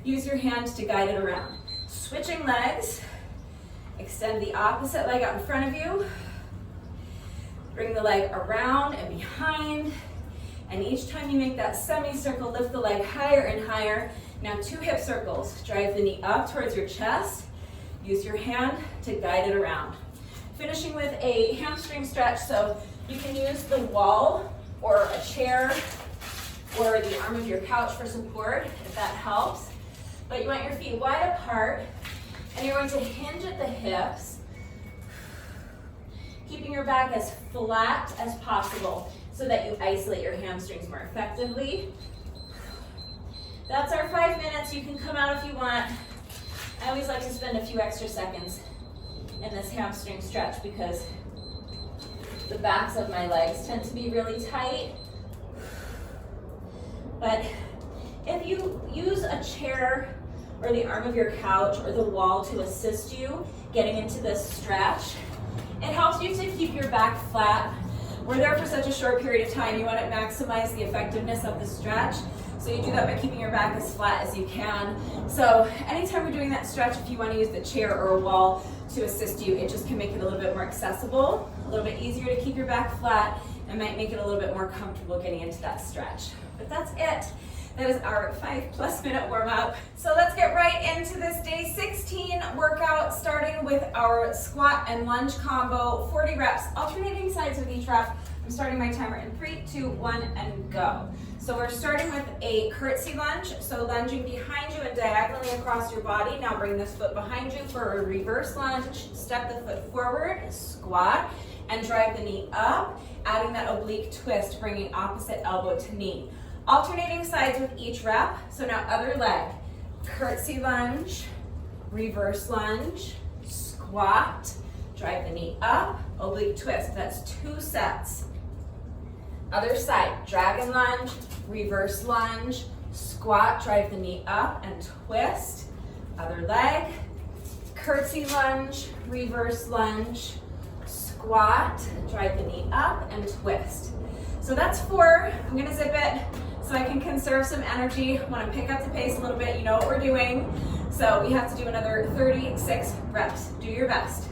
Use your hand to guide it around. Switching legs, extend the opposite leg out in front of you, bring the leg around and behind, and each time you make that semicircle, lift the leg higher and higher. Now 2 hip circles. Drive the knee up towards your chest. Use your hand to guide it around. Finishing with a hamstring stretch, so you can use the wall or a chair or the arm of your couch for support, if that helps. But you want your feet wide apart, and you're going to hinge at the hips, keeping your back as flat as possible so that you isolate your hamstrings more effectively. That's our 5 minutes. You can come out if you want. I always like to spend a few extra seconds in this hamstring stretch because the backs of my legs tend to be really tight. But if you use a chair or the arm of your couch or the wall to assist you getting into this stretch, it helps you to keep your back flat. We're there for such a short period of time. You want to maximize the effectiveness of the stretch. So you do that by keeping your back as flat as you can. So anytime we're doing that stretch, if you want to use the chair or a wall to assist you, it just can make it a little bit more accessible, a little bit easier to keep your back flat, and might make it a little bit more comfortable getting into that stretch. But that's it. That is our 5+ minute warm up. So let's get right into this day 16 workout, starting with our squat and lunge combo, 40 reps, alternating sides with each rep. I'm starting my timer in 3, 2, 1, and go. So we're starting with a curtsy lunge, so lunging behind you and diagonally across your body. Now bring this foot behind you for a reverse lunge. Step the foot forward, squat, and drive the knee up, adding that oblique twist, bringing opposite elbow to knee. Alternating sides with each rep. So now other leg, curtsy lunge, reverse lunge, squat, drive the knee up, oblique twist. That's 2 sets. Other side, dragon lunge, reverse lunge, squat, drive the knee up and twist. Other leg, curtsy lunge, reverse lunge, squat, drive the knee up and twist. So that's 4. I'm gonna zip it so I can conserve some energy. Want to pick up the pace a little bit, you know what we're doing. So we have to do another 36 reps. Do your best.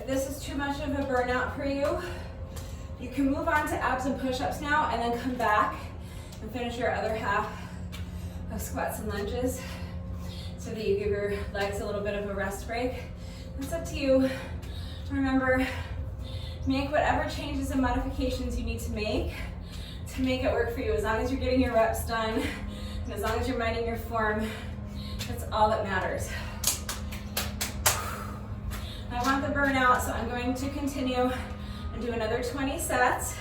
If this is too much of a burnout for you, you can move on to abs and push-ups now and then come back and finish your other half of squats and lunges so that you give your legs a little bit of a rest break. It's up to you. Remember, make whatever changes and modifications you need to make it work for you. As long as you're getting your reps done and as long as you're minding your form, that's all that matters. I want the burnout, so I'm going to continue and do another 20 sets.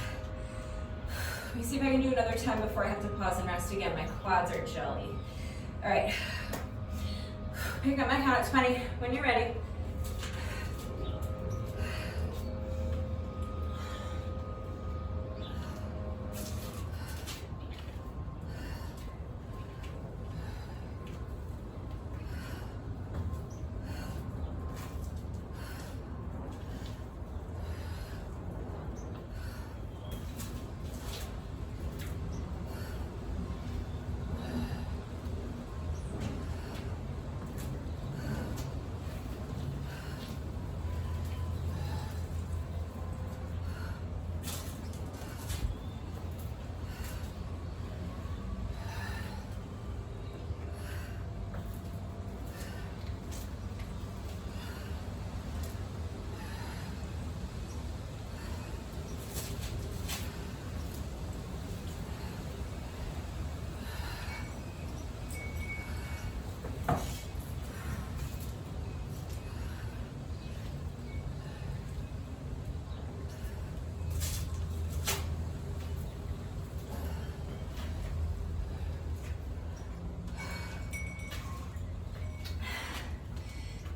Let me see if I can do another 10 before I have to pause and rest again. My quads are jelly. All right. Pick up my count at 20 when you're ready.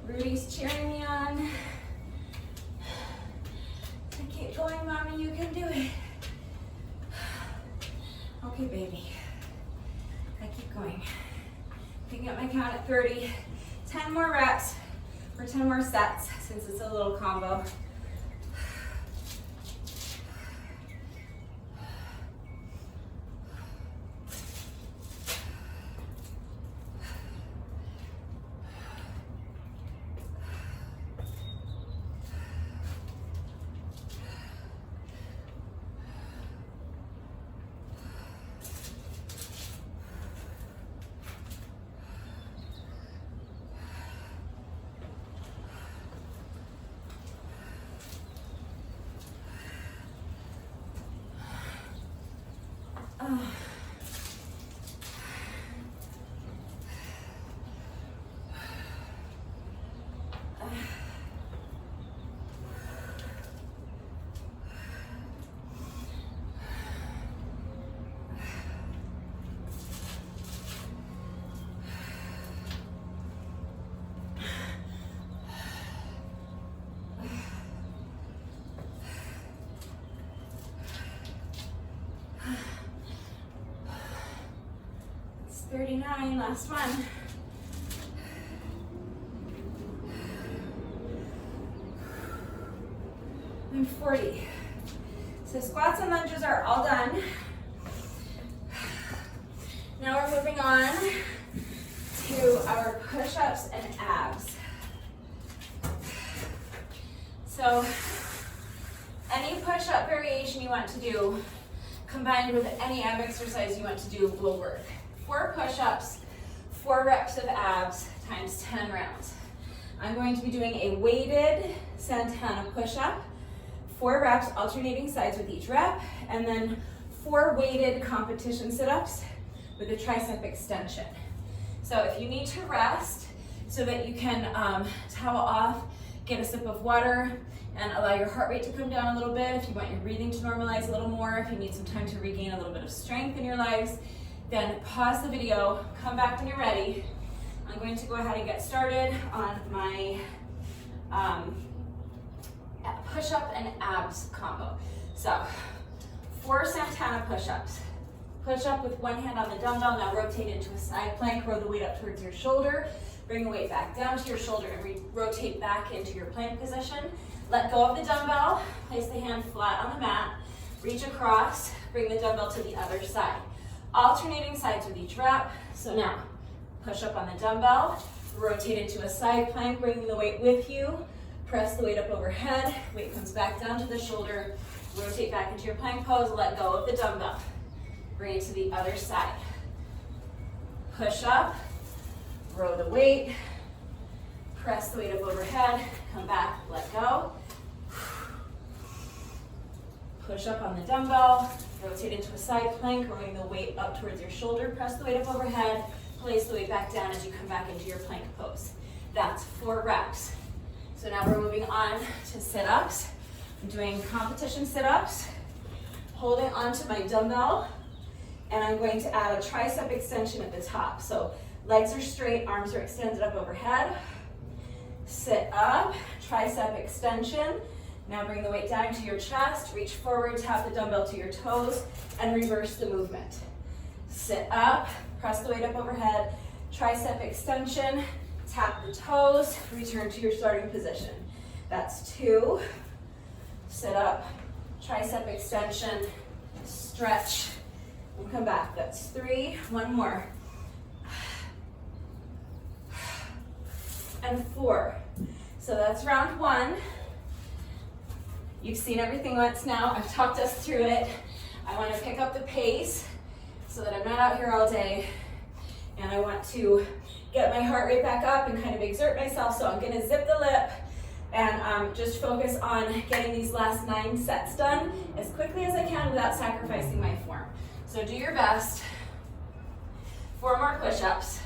Rudy's cheering me on. So keep going, Mommy, you can do it. Okay, baby. I keep going. Picking up my count at 30. 10 more reps or 10 more sets since it's a little combo. It's 39, last one. And 40. So squats and lunges are all done. Now we're moving on to our push-ups and abs. So any push-up variation you want to do combined with any ab exercise you want to do will work. 4 push-ups, 4 reps of abs times 10 rounds. I'm going to be doing a weighted Santana push-up, 4 reps alternating sides with each rep, and then 4 weighted competition sit-ups with a tricep extension. So if you need to rest so that you can towel off, get a sip of water, and allow your heart rate to come down a little bit, if you want your breathing to normalize a little more, if you need some time to regain a little bit of strength in your legs, then pause the video, come back when you're ready. I'm going to go ahead and get started on my push-up and abs combo. So, 4 Santana push-ups. Push up with one hand on the dumbbell, now rotate into a side plank, roll the weight up towards your shoulder, bring the weight back down to your shoulder and rotate back into your plank position. Let go of the dumbbell, place the hand flat on the mat, reach across, bring the dumbbell to the other side. Alternating sides with each rep. So now, push up on the dumbbell, rotate into a side plank, bringing the weight with you, Press the weight up overhead. Weight comes back down to the shoulder. Rotate back into your plank pose. Let go of the dumbbell. Bring it to the other side. Push up. Row the weight. Press the weight up overhead. Come back. Let go. Push up on the dumbbell. Rotate into a side plank, rowing the weight up towards your shoulder. Press the weight up overhead. Place the weight back down as you come back into your plank pose. That's 4 reps. So now we're moving on to sit-ups. I'm doing competition sit-ups, holding onto my dumbbell, and I'm going to add a tricep extension at the top. So legs are straight, arms are extended up overhead. Sit up, tricep extension. Now bring the weight down to your chest, reach forward, tap the dumbbell to your toes, and reverse the movement. Sit up, press the weight up overhead, tricep extension, tap the toes, return to your starting position. That's 2. Sit up, tricep extension, stretch, and come back. That's 3. 1 more. And 4. So that's round 1. You've seen everything once now. I've talked us through it. I want to pick up the pace so that I'm not out here all day. And I want to get my heart rate back up and kind of exert myself. So I'm going to zip the lip and just focus on getting these last 9 sets done as quickly as I can without sacrificing my form. So do your best. 4 more push-ups.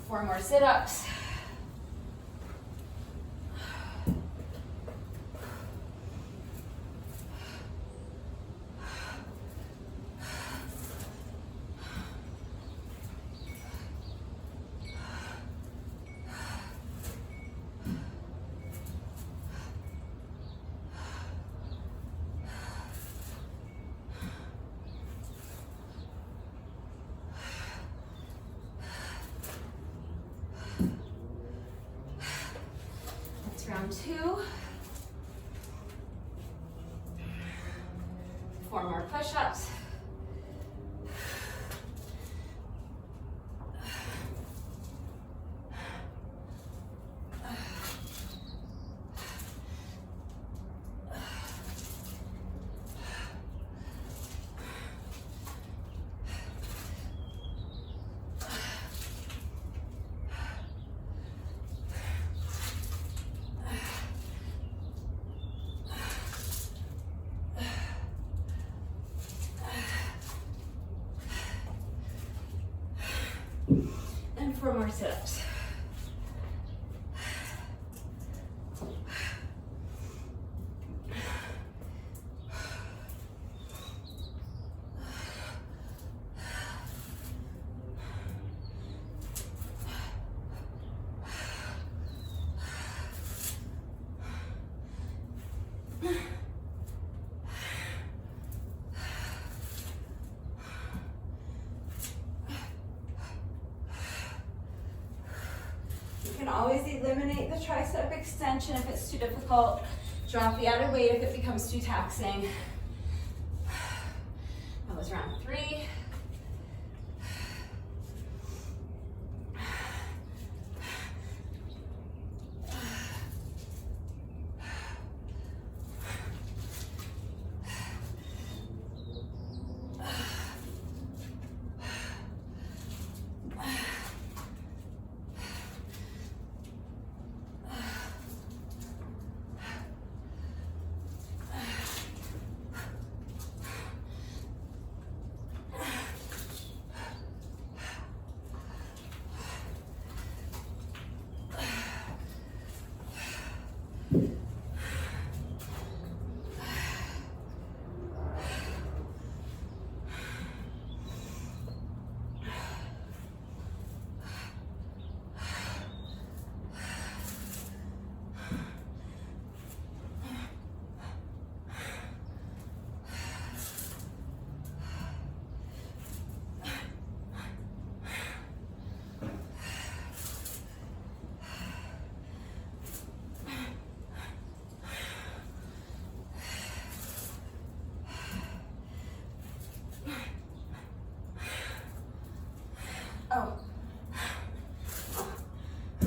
Four more sit-ups. Round 2. 4 more push-ups. And 4 more sit-ups. You can always eliminate the tricep extension if it's too difficult. Drop the added weight if it becomes too taxing. That was round 3.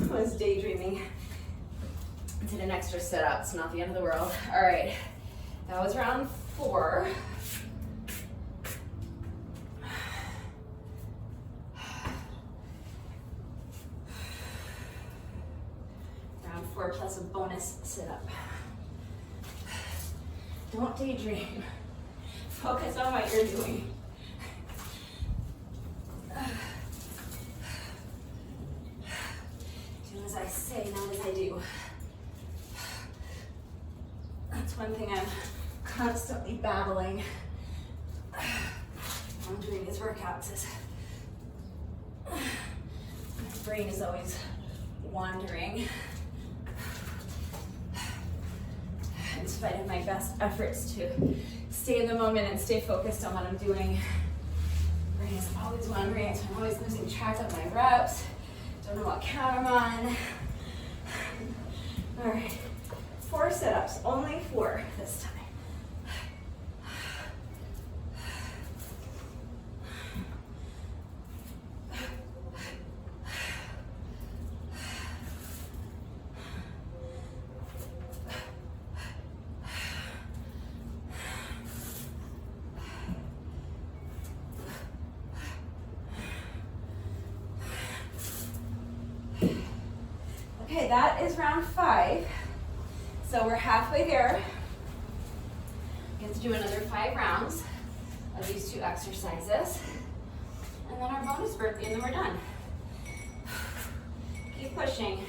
was daydreaming. Did an extra sit-up, it's not the end of the world. All right, that was round 4. Round 4 plus a bonus sit-up. Don't daydream. Focus on what you're doing. Do as I say, not as I do. That's one thing I'm constantly babbling when I'm doing these workouts is my brain is always wandering in spite of my best efforts to stay in the moment and stay focused on what I'm doing. Brain is always wandering, so I'm always losing track of my reps. Don't know what count I'm on. All right, 4 sit-ups, only 4 this time. Okay, that is round 5. So we're halfway there. We have to do another 5 rounds of these 2 exercises. And then our bonus burpee, and then we're done. Keep pushing.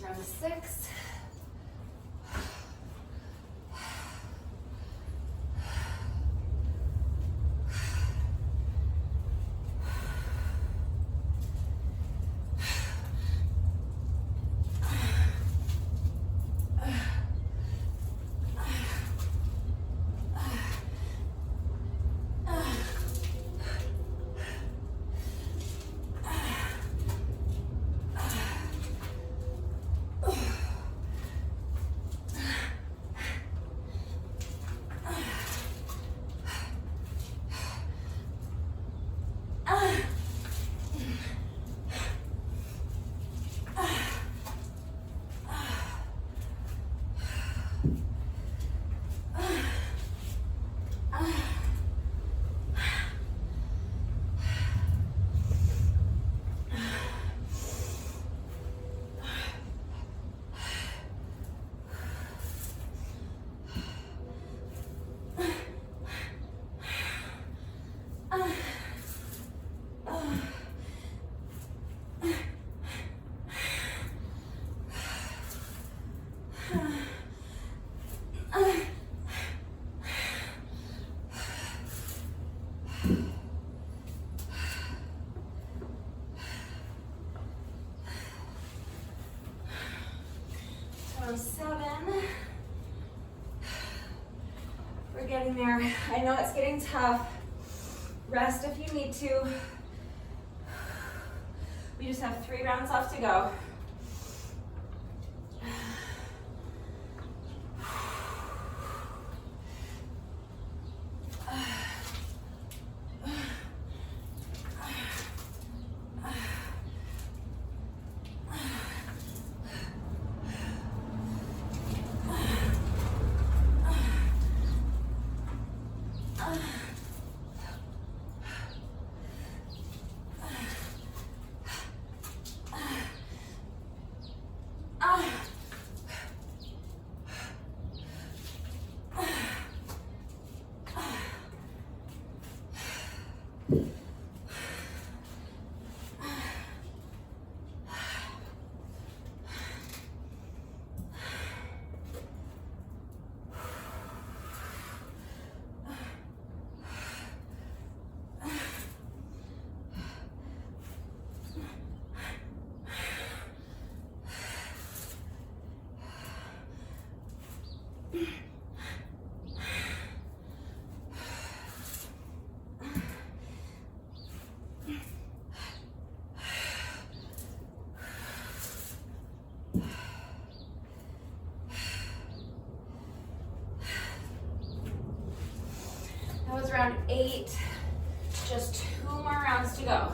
Round 6. Round 7. We're getting there. I know it's getting tough. Rest if you need to. We just have 3 rounds left to go. That was round 8, just 2 more rounds to go.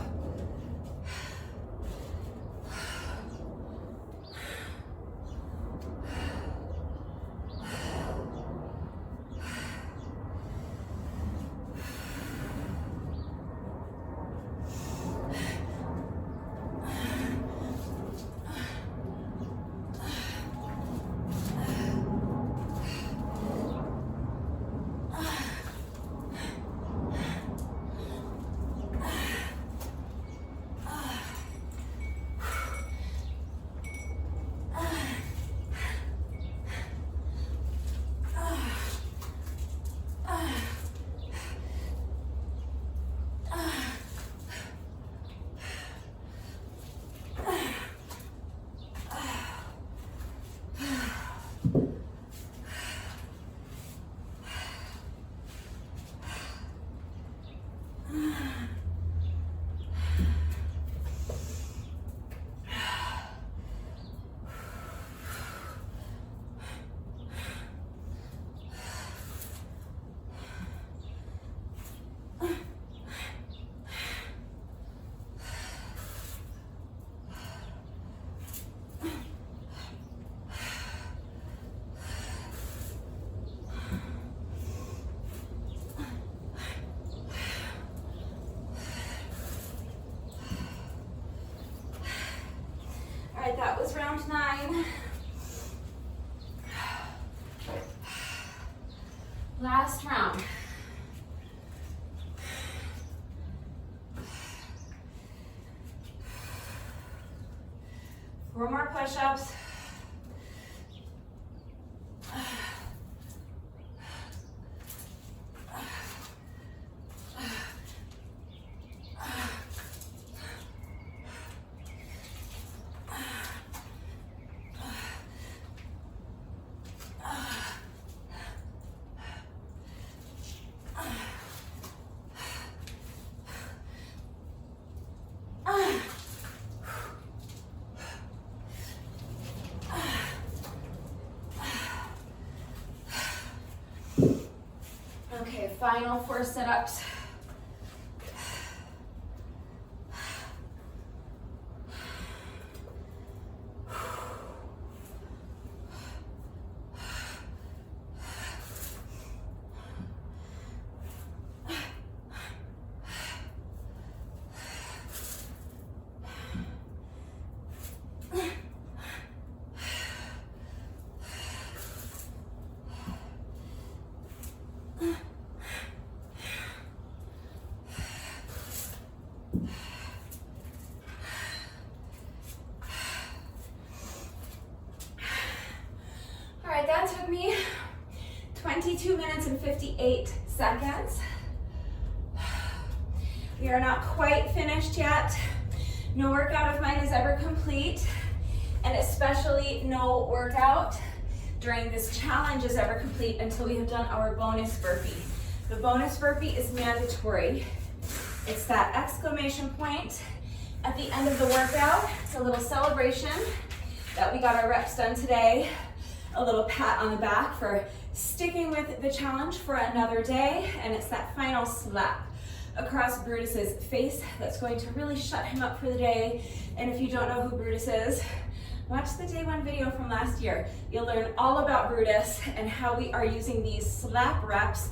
That was round 9. Last round. Four more push-ups. Okay, final 4 sit-ups. That took me 22 minutes and 58 seconds. We are not quite finished yet. No workout of mine is ever complete, and especially no workout during this challenge is ever complete until we have done our bonus burpee. The bonus burpee is mandatory. It's that exclamation point at the end of the workout. It's a little celebration that we got our reps done today. A little pat on the back for sticking with the challenge for another day, and it's that final slap across Brutus's face that's going to really shut him up for the day. And if you don't know who Brutus is, watch the day 1 video from last year. You'll learn all about Brutus and how we are using these slap reps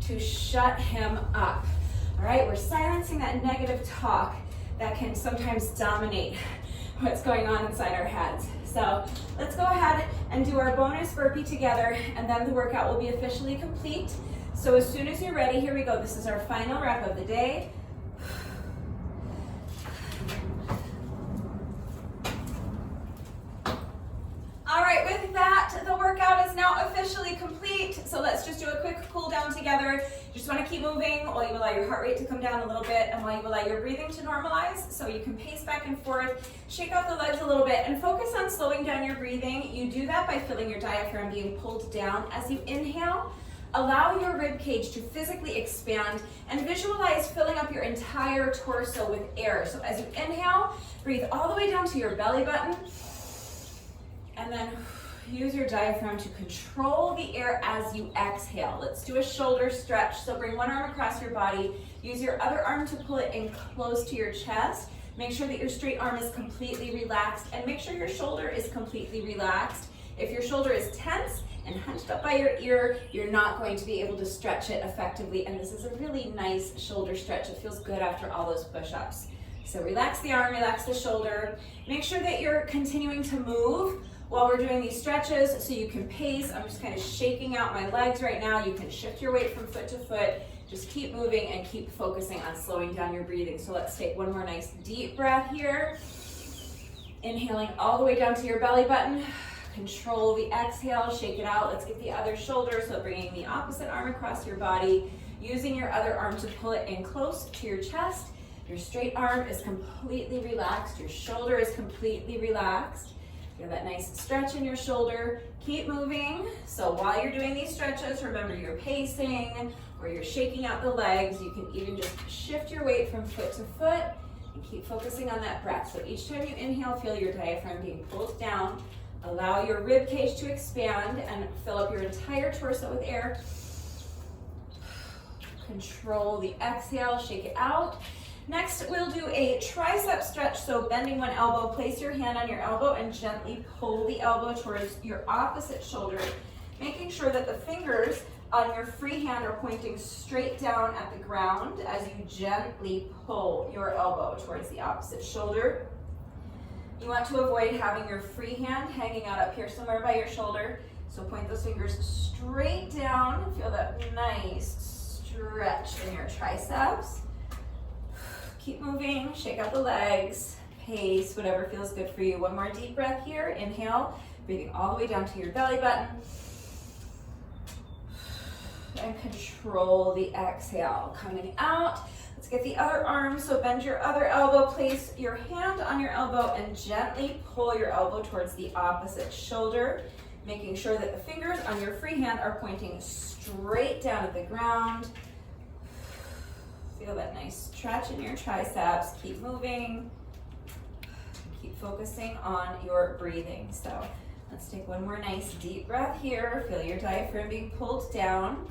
to shut him up. All right, we're silencing that negative talk that can sometimes dominate what's going on inside our heads. So let's go ahead and do our bonus burpee together, and then the workout will be officially complete. So as soon as you're ready, here we go. This is our final rep of the day. just want to keep moving while you allow your heart rate to come down a little bit and while you allow your breathing to normalize. So you can pace back and forth, shake out the legs a little bit, and focus on slowing down your breathing. You do that by feeling your diaphragm being pulled down. As you inhale, allow your rib cage to physically expand and visualize filling up your entire torso with air. So as you inhale, breathe all the way down to your belly button, and then use your diaphragm to control the air as you exhale. Let's do a shoulder stretch. So bring one arm across your body. Use your other arm to pull it in close to your chest. Make sure that your straight arm is completely relaxed, and make sure your shoulder is completely relaxed. If your shoulder is tense and hunched up by your ear, you're not going to be able to stretch it effectively, and this is a really nice shoulder stretch. It feels good after all those push-ups. So relax the arm, relax the shoulder. Make sure that you're continuing to move while we're doing these stretches so you can pace. I'm just kind of shaking out my legs right now. You can shift your weight from foot to foot. Just keep moving and keep focusing on slowing down your breathing. So let's take one more nice deep breath here. Inhaling all the way down to your belly button. Control the exhale, shake it out. Let's get the other shoulder. So bringing the opposite arm across your body, using your other arm to pull it in close to your chest. Your straight arm is completely relaxed. Your shoulder is completely relaxed. You have that nice stretch in your shoulder. Keep moving. So while you're doing these stretches, remember you're pacing or you're shaking out the legs. You can even just shift your weight from foot to foot and keep focusing on that breath. So each time you inhale, feel your diaphragm being pulled down. Allow your rib cage to expand and fill up your entire torso with air. Control the exhale, shake it out. Next, we'll do a tricep stretch. So bending one elbow, place your hand on your elbow and gently pull the elbow towards your opposite shoulder, making sure that the fingers on your free hand are pointing straight down at the ground as you gently pull your elbow towards the opposite shoulder. You want to avoid having your free hand hanging out up here somewhere by your shoulder. So point those fingers straight down. Feel that nice stretch in your triceps. Keep moving, shake out the legs, pace, whatever feels good for you. One more deep breath here. Inhale, breathing all the way down to your belly button. And control the exhale. Coming out, let's get the other arm. So bend your other elbow, place your hand on your elbow and gently pull your elbow towards the opposite shoulder, making sure that the fingers on your free hand are pointing straight down at the ground. Feel that nice stretch in your triceps. Keep moving. Keep focusing on your breathing. So let's take one more nice deep breath here. Feel your diaphragm being pulled down.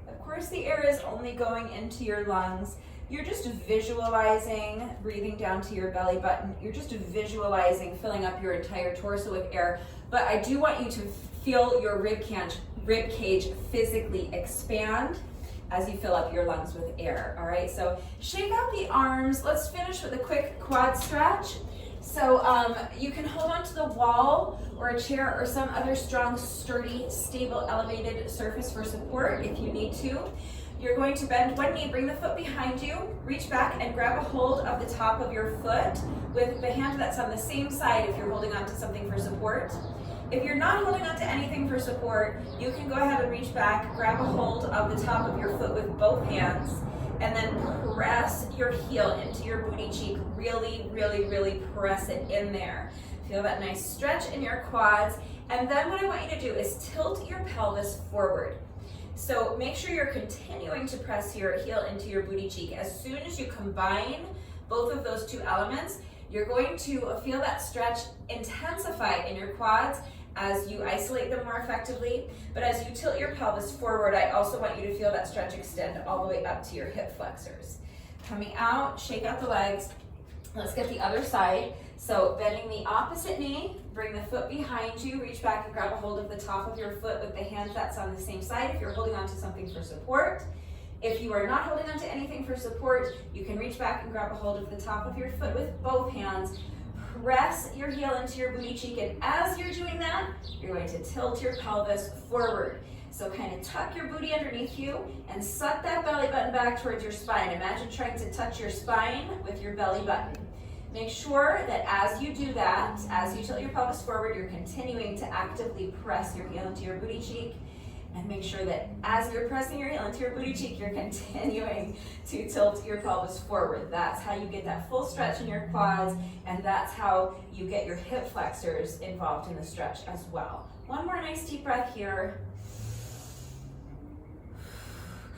Of course, the air is only going into your lungs. You're just visualizing breathing down to your belly button. You're just visualizing filling up your entire torso with air. But I do want you to feel your rib cage physically expand as you fill up your lungs with air. All right, so shake out the arms. Let's finish with a quick quad stretch. So you can hold onto the wall or a chair or some other strong, sturdy, stable, elevated surface for support if you need to. You're going to bend one knee, bring the foot behind you, reach back and grab a hold of the top of your foot with the hand that's on the same side if you're holding onto something for support. If you're not holding onto anything for support, you can go ahead and reach back, grab a hold of the top of your foot with both hands, and then press your heel into your booty cheek. Really, really, really press it in there. Feel that nice stretch in your quads. And then what I want you to do is tilt your pelvis forward. So make sure you're continuing to press your heel into your booty cheek. As soon as you combine both of those two elements, you're going to feel that stretch intensify in your quads as you isolate them more effectively. But as you tilt your pelvis forward, I also want you to feel that stretch extend all the way up to your hip flexors. Coming out, shake out the legs. Let's get the other side. So bending the opposite knee, bring the foot behind you, reach back and grab a hold of the top of your foot with the hand that's on the same side if you're holding onto something for support. If you are not holding onto anything for support, you can reach back and grab a hold of the top of your foot with both hands. Press your heel into your booty cheek, and as you're doing that, you're going to tilt your pelvis forward. So kind of tuck your booty underneath you and suck that belly button back towards your spine. Imagine trying to touch your spine with your belly button. Make sure that as you do that, as you tilt your pelvis forward, you're continuing to actively press your heel into your booty cheek. And make sure that as you're pressing your heel into your booty cheek, you're continuing to tilt your pelvis forward. That's how you get that full stretch in your quads, and that's how you get your hip flexors involved in the stretch as well. One more nice deep breath here.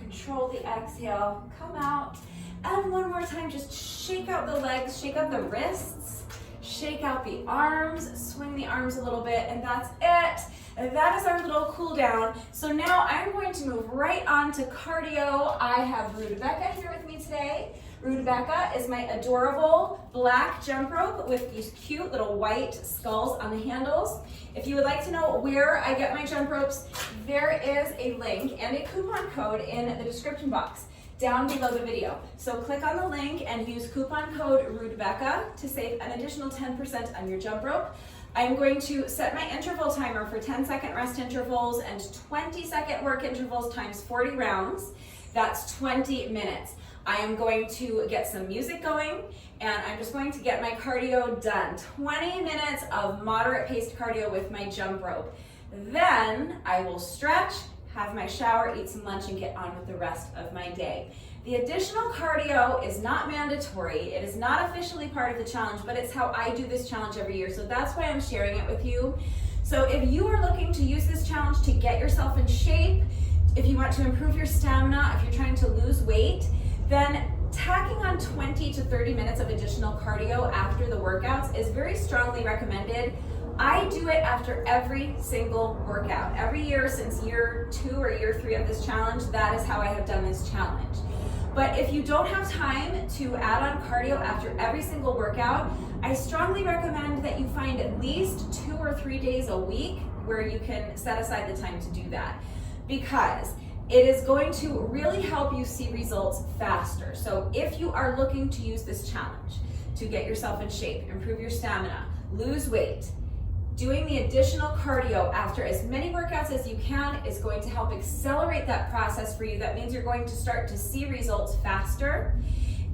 Control the exhale, come out. And one more time, just shake out the legs, shake out the wrists, shake out the arms, swing the arms a little bit, and that's it. And that is our little cool down. So now I'm going to move right on to cardio. I have Rebecca here with me today. Rebecca is my adorable black jump rope with these cute little white skulls on the handles. If you would like to know where I get my jump ropes, there is a link and a coupon code in the description box down below the video. So click on the link and use coupon code Rebecca to save an additional 10% on your jump rope. I'm going to set my interval timer for 10-second rest intervals and 20-second work intervals times 40 rounds. That's 20 minutes. I am going to get some music going, and I'm just going to get my cardio done. 20 minutes of moderate paced cardio with my jump rope. Then I will stretch, have my shower, eat some lunch, and get on with the rest of my day. The additional cardio is not mandatory. It is not officially part of the challenge, but it's how I do this challenge every year. So that's why I'm sharing it with you. So if you are looking to use this challenge to get yourself in shape, if you want to improve your stamina, if you're trying to lose weight, then tacking on 20 to 30 minutes of additional cardio after the workouts is very strongly recommended. I do it after every single workout. Every year since year 2 or year 3 of this challenge, that is how I have done this challenge. But if you don't have time to add on cardio after every single workout, I strongly recommend that you find at least 2 or 3 days a week where you can set aside the time to do that, because it is going to really help you see results faster. So if you are looking to use this challenge to get yourself in shape, improve your stamina, lose weight, doing the additional cardio after as many workouts as you can is going to help accelerate that process for you. That means you're going to start to see results faster.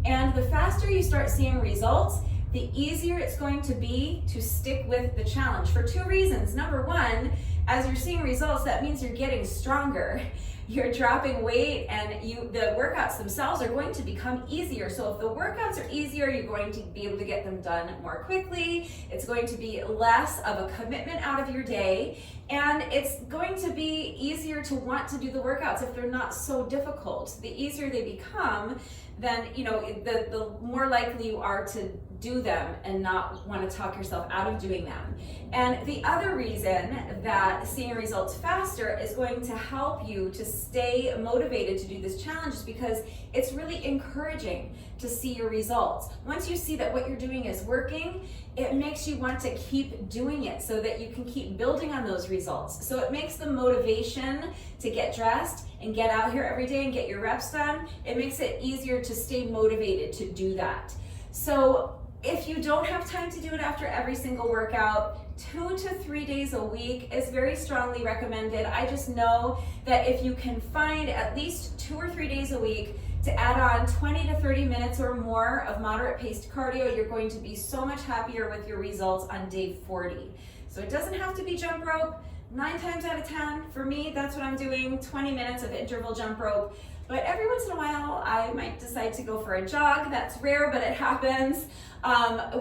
And the faster you start seeing results, the easier it's going to be to stick with the challenge for 2 reasons. Number one, as you're seeing results, that means you're getting stronger. You're dropping weight, and the workouts themselves are going to become easier. So if the workouts are easier, you're going to be able to get them done more quickly. It's going to be less of a commitment out of your day, and it's going to be easier to want to do the workouts if they're not so difficult. The easier they become, then the more likely you are to do them and not want to talk yourself out of doing them. And the other reason that seeing results faster is going to help you to stay motivated to do this challenge is because it's really encouraging to see your results. Once you see that what you're doing is working, it makes you want to keep doing it so that you can keep building on those results. So it makes the motivation to get dressed and get out here every day and get your reps done, it makes it easier to stay motivated to do that. So if you don't have time to do it after every single workout, 2 to 3 days a week is very strongly recommended. I just know that if you can find at least 2 or 3 days a week to add on 20 to 30 minutes or more of moderate paced cardio, you're going to be so much happier with your results on day 40. So it doesn't have to be jump rope. 9 times out of 10, for me, that's what I'm doing, 20 minutes of interval jump rope. But every once in a while, I might decide to go for a jog. That's rare, but it happens.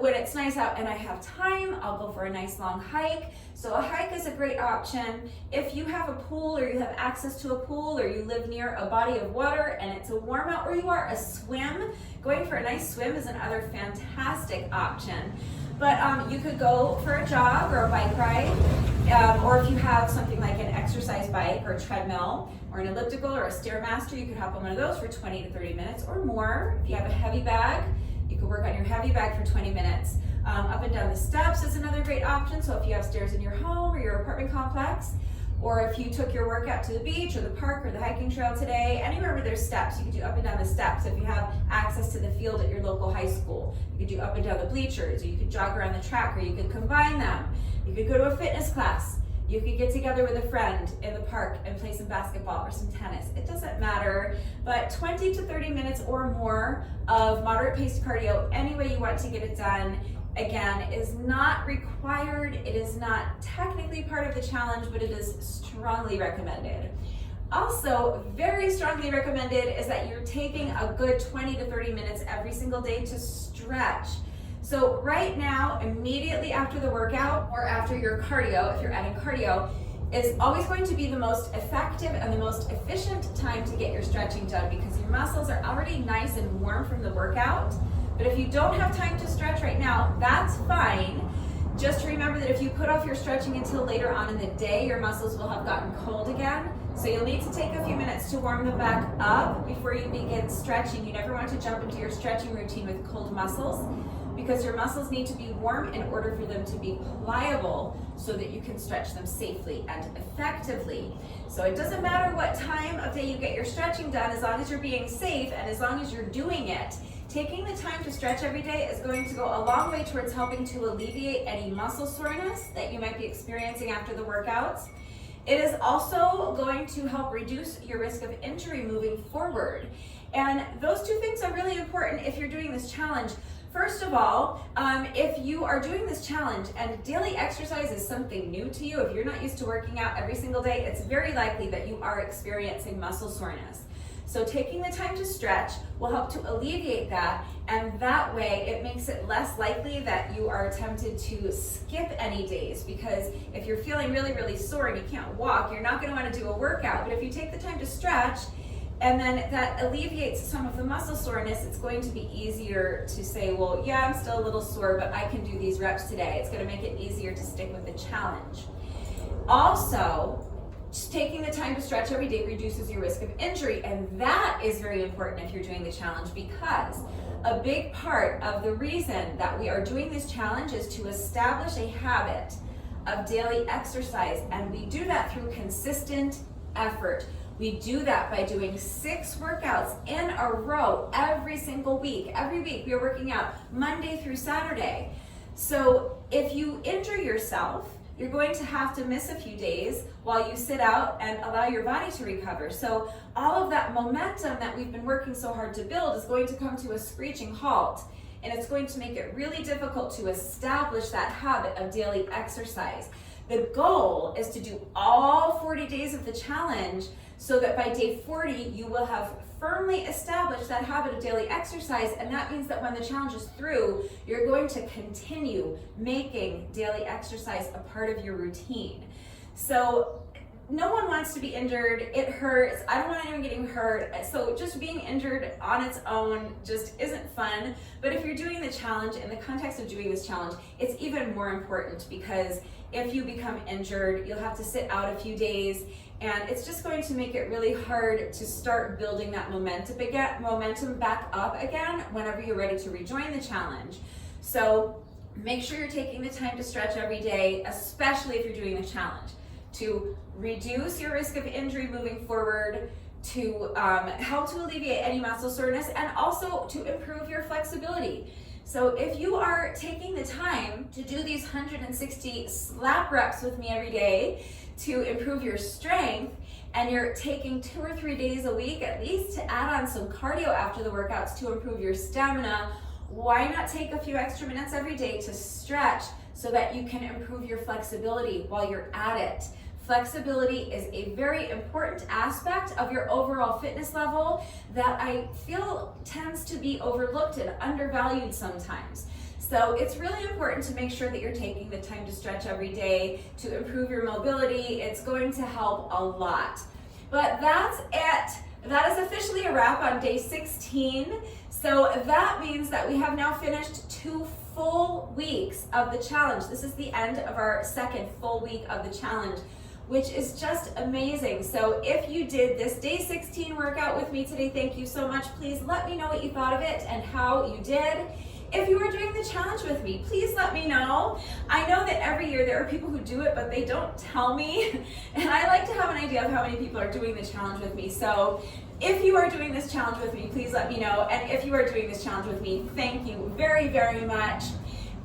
When it's nice out and I have time, I'll go for a nice long hike. So a hike is a great option. If you have a pool, or you have access to a pool, or you live near a body of water and it's a warm out where you are, a swim, going for a nice swim is another fantastic option. But you could go for a jog or a bike ride, or if you have something like an exercise bike or a treadmill or an elliptical or a Stairmaster, you could hop on one of those for 20 to 30 minutes or more. If you have a heavy bag, you could work on your heavy bag for 20 minutes. Up and down the steps is another great option. So if you have stairs in your home or your apartment complex, or if you took your workout to the beach or the park or the hiking trail today, anywhere where there's steps, you could do up and down the steps. If you have access to the field at your local high school, you could do up and down the bleachers, or you could jog around the track, or you could combine them. You could go to a fitness class. You could get together with a friend in the park and play some basketball or some tennis. It doesn't matter, but 20 to 30 minutes or more of moderate paced cardio, any way you want to get it done, again, is not required. It is not technically part of the challenge, but it is strongly recommended. Also, very strongly recommended is that you're taking a good 20 to 30 minutes every single day to stretch. So right now, immediately after the workout or after your cardio, if you're adding cardio, is always going to be the most effective and the most efficient time to get your stretching done because your muscles are already nice and warm from the workout. But if you don't have time to stretch right now, that's fine. Just remember that if you put off your stretching until later on in the day, your muscles will have gotten cold again. So you'll need to take a few minutes to warm them back up before you begin stretching. You never want to jump into your stretching routine with cold muscles because your muscles need to be warm in order for them to be pliable so that you can stretch them safely and effectively. So it doesn't matter what time of day you get your stretching done as long as you're being safe and as long as you're doing it. Taking the time to stretch every day is going to go a long way towards helping to alleviate any muscle soreness that you might be experiencing after the workouts. It is also going to help reduce your risk of injury moving forward. And those two things are really important if you're doing this challenge. First of all, if you are doing this challenge and daily exercise is something new to you, if you're not used to working out every single day, it's very likely that you are experiencing muscle soreness. So taking the time to stretch will help to alleviate that, and that way it makes it less likely that you are tempted to skip any days, because if you're feeling really, really sore and you can't walk, you're not going to want to do a workout. But if you take the time to stretch, and then that alleviates some of the muscle soreness, it's going to be easier to say, well, yeah, I'm still a little sore, but I can do these reps today. It's going to make it easier to stick with the challenge. Also, just taking the time to stretch every day reduces your risk of injury, and that is very important if you're doing the challenge, because a big part of the reason that we are doing this challenge is to establish a habit of daily exercise, and we do that through consistent effort. We do that by doing 6 workouts in a row every single week. Every week we are working out Monday through Saturday. So if you injure yourself, you're going to have to miss a few days while you sit out and allow your body to recover. So all of that momentum that we've been working so hard to build is going to come to a screeching halt, and it's going to make it really difficult to establish that habit of daily exercise. The goal is to do all 40 days of the challenge so that by day 40, you will have firmly established that habit of daily exercise, and that means that when the challenge is through, you're going to continue making daily exercise a part of your routine. So no one wants to be injured. It hurts. I don't want anyone getting hurt. So just being injured on its own just isn't fun. But if you're doing the challenge, in the context of doing this challenge, it's even more important, because if you become injured, you'll have to sit out a few days, and it's just going to make it really hard to start building that momentum back up again whenever you're ready to rejoin the challenge. So make sure you're taking the time to stretch every day, especially if you're doing the challenge, to reduce your risk of injury moving forward, to help to alleviate any muscle soreness, and also to improve your flexibility. So if you are taking the time to do these 160 slap reps with me every day to improve your strength, and you're taking 2 or 3 days a week at least to add on some cardio after the workouts to improve your stamina, why not take a few extra minutes every day to stretch so that you can improve your flexibility while you're at it? Flexibility is a very important aspect of your overall fitness level that I feel tends to be overlooked and undervalued sometimes. So it's really important to make sure that you're taking the time to stretch every day to improve your mobility. It's going to help a lot. But that's it. That is officially a wrap on day 16. So that means that we have now finished 2 full weeks of the challenge. This is the end of our second full week of the challenge, which is just amazing. So if you did this day 16 workout with me today, thank you so much. Please let me know what you thought of it and how you did. If you are doing the challenge with me, please let me know. I know that every year there are people who do it, but they don't tell me. And I like to have an idea of how many people are doing the challenge with me. So if you are doing this challenge with me, please let me know. And if you are doing this challenge with me, thank you very, very much.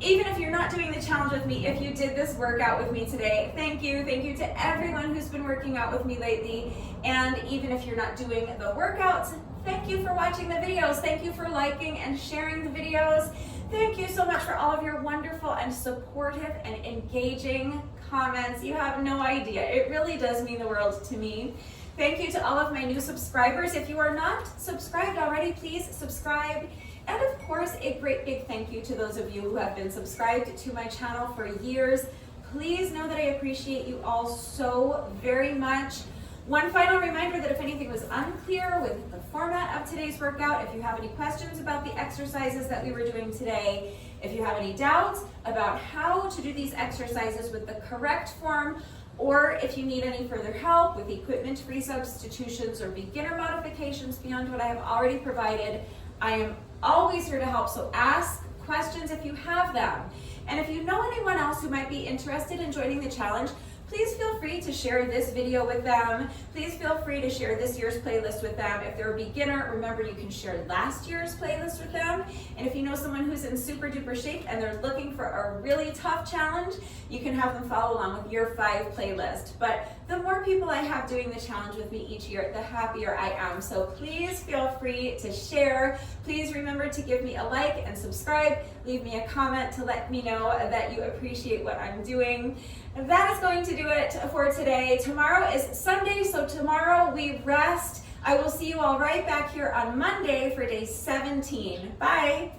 Even if you're not doing the challenge with me, if you did this workout with me today, thank you. Thank you to everyone who's been working out with me lately. And even if you're not doing the workouts, thank you for watching the videos. Thank you for liking and sharing the videos. Thank you so much for all of your wonderful and supportive and engaging comments. You have no idea. It really does mean the world to me. Thank you to all of my new subscribers. If you are not subscribed already, please subscribe. And of course, a great big thank you to those of you who have been subscribed to my channel for years. Please know that I appreciate you all so very much. One final reminder that if anything was unclear with the format of today's workout, if you have any questions about the exercises that we were doing today, if you have any doubts about how to do these exercises with the correct form, or if you need any further help with equipment-free substitutions or beginner modifications beyond what I have already provided, I am always here to help, so ask questions if you have them. And if you know anyone else who might be interested in joining the challenge, please feel free to share this video with them. Please feel free to share this year's playlist with them. If they're a beginner, remember you can share last year's playlist with them. And if you know someone who's in super duper shape and they're looking for a really tough challenge, you can have them follow along with your 5 playlist. But the more people I have doing the challenge with me each year, the happier I am. So please feel free to share. Please remember to give me a like and subscribe. Leave me a comment to let me know that you appreciate what I'm doing. That is going to do it for today. Tomorrow is Sunday, so tomorrow we rest. I will see you all right back here on Monday for day 17. Bye.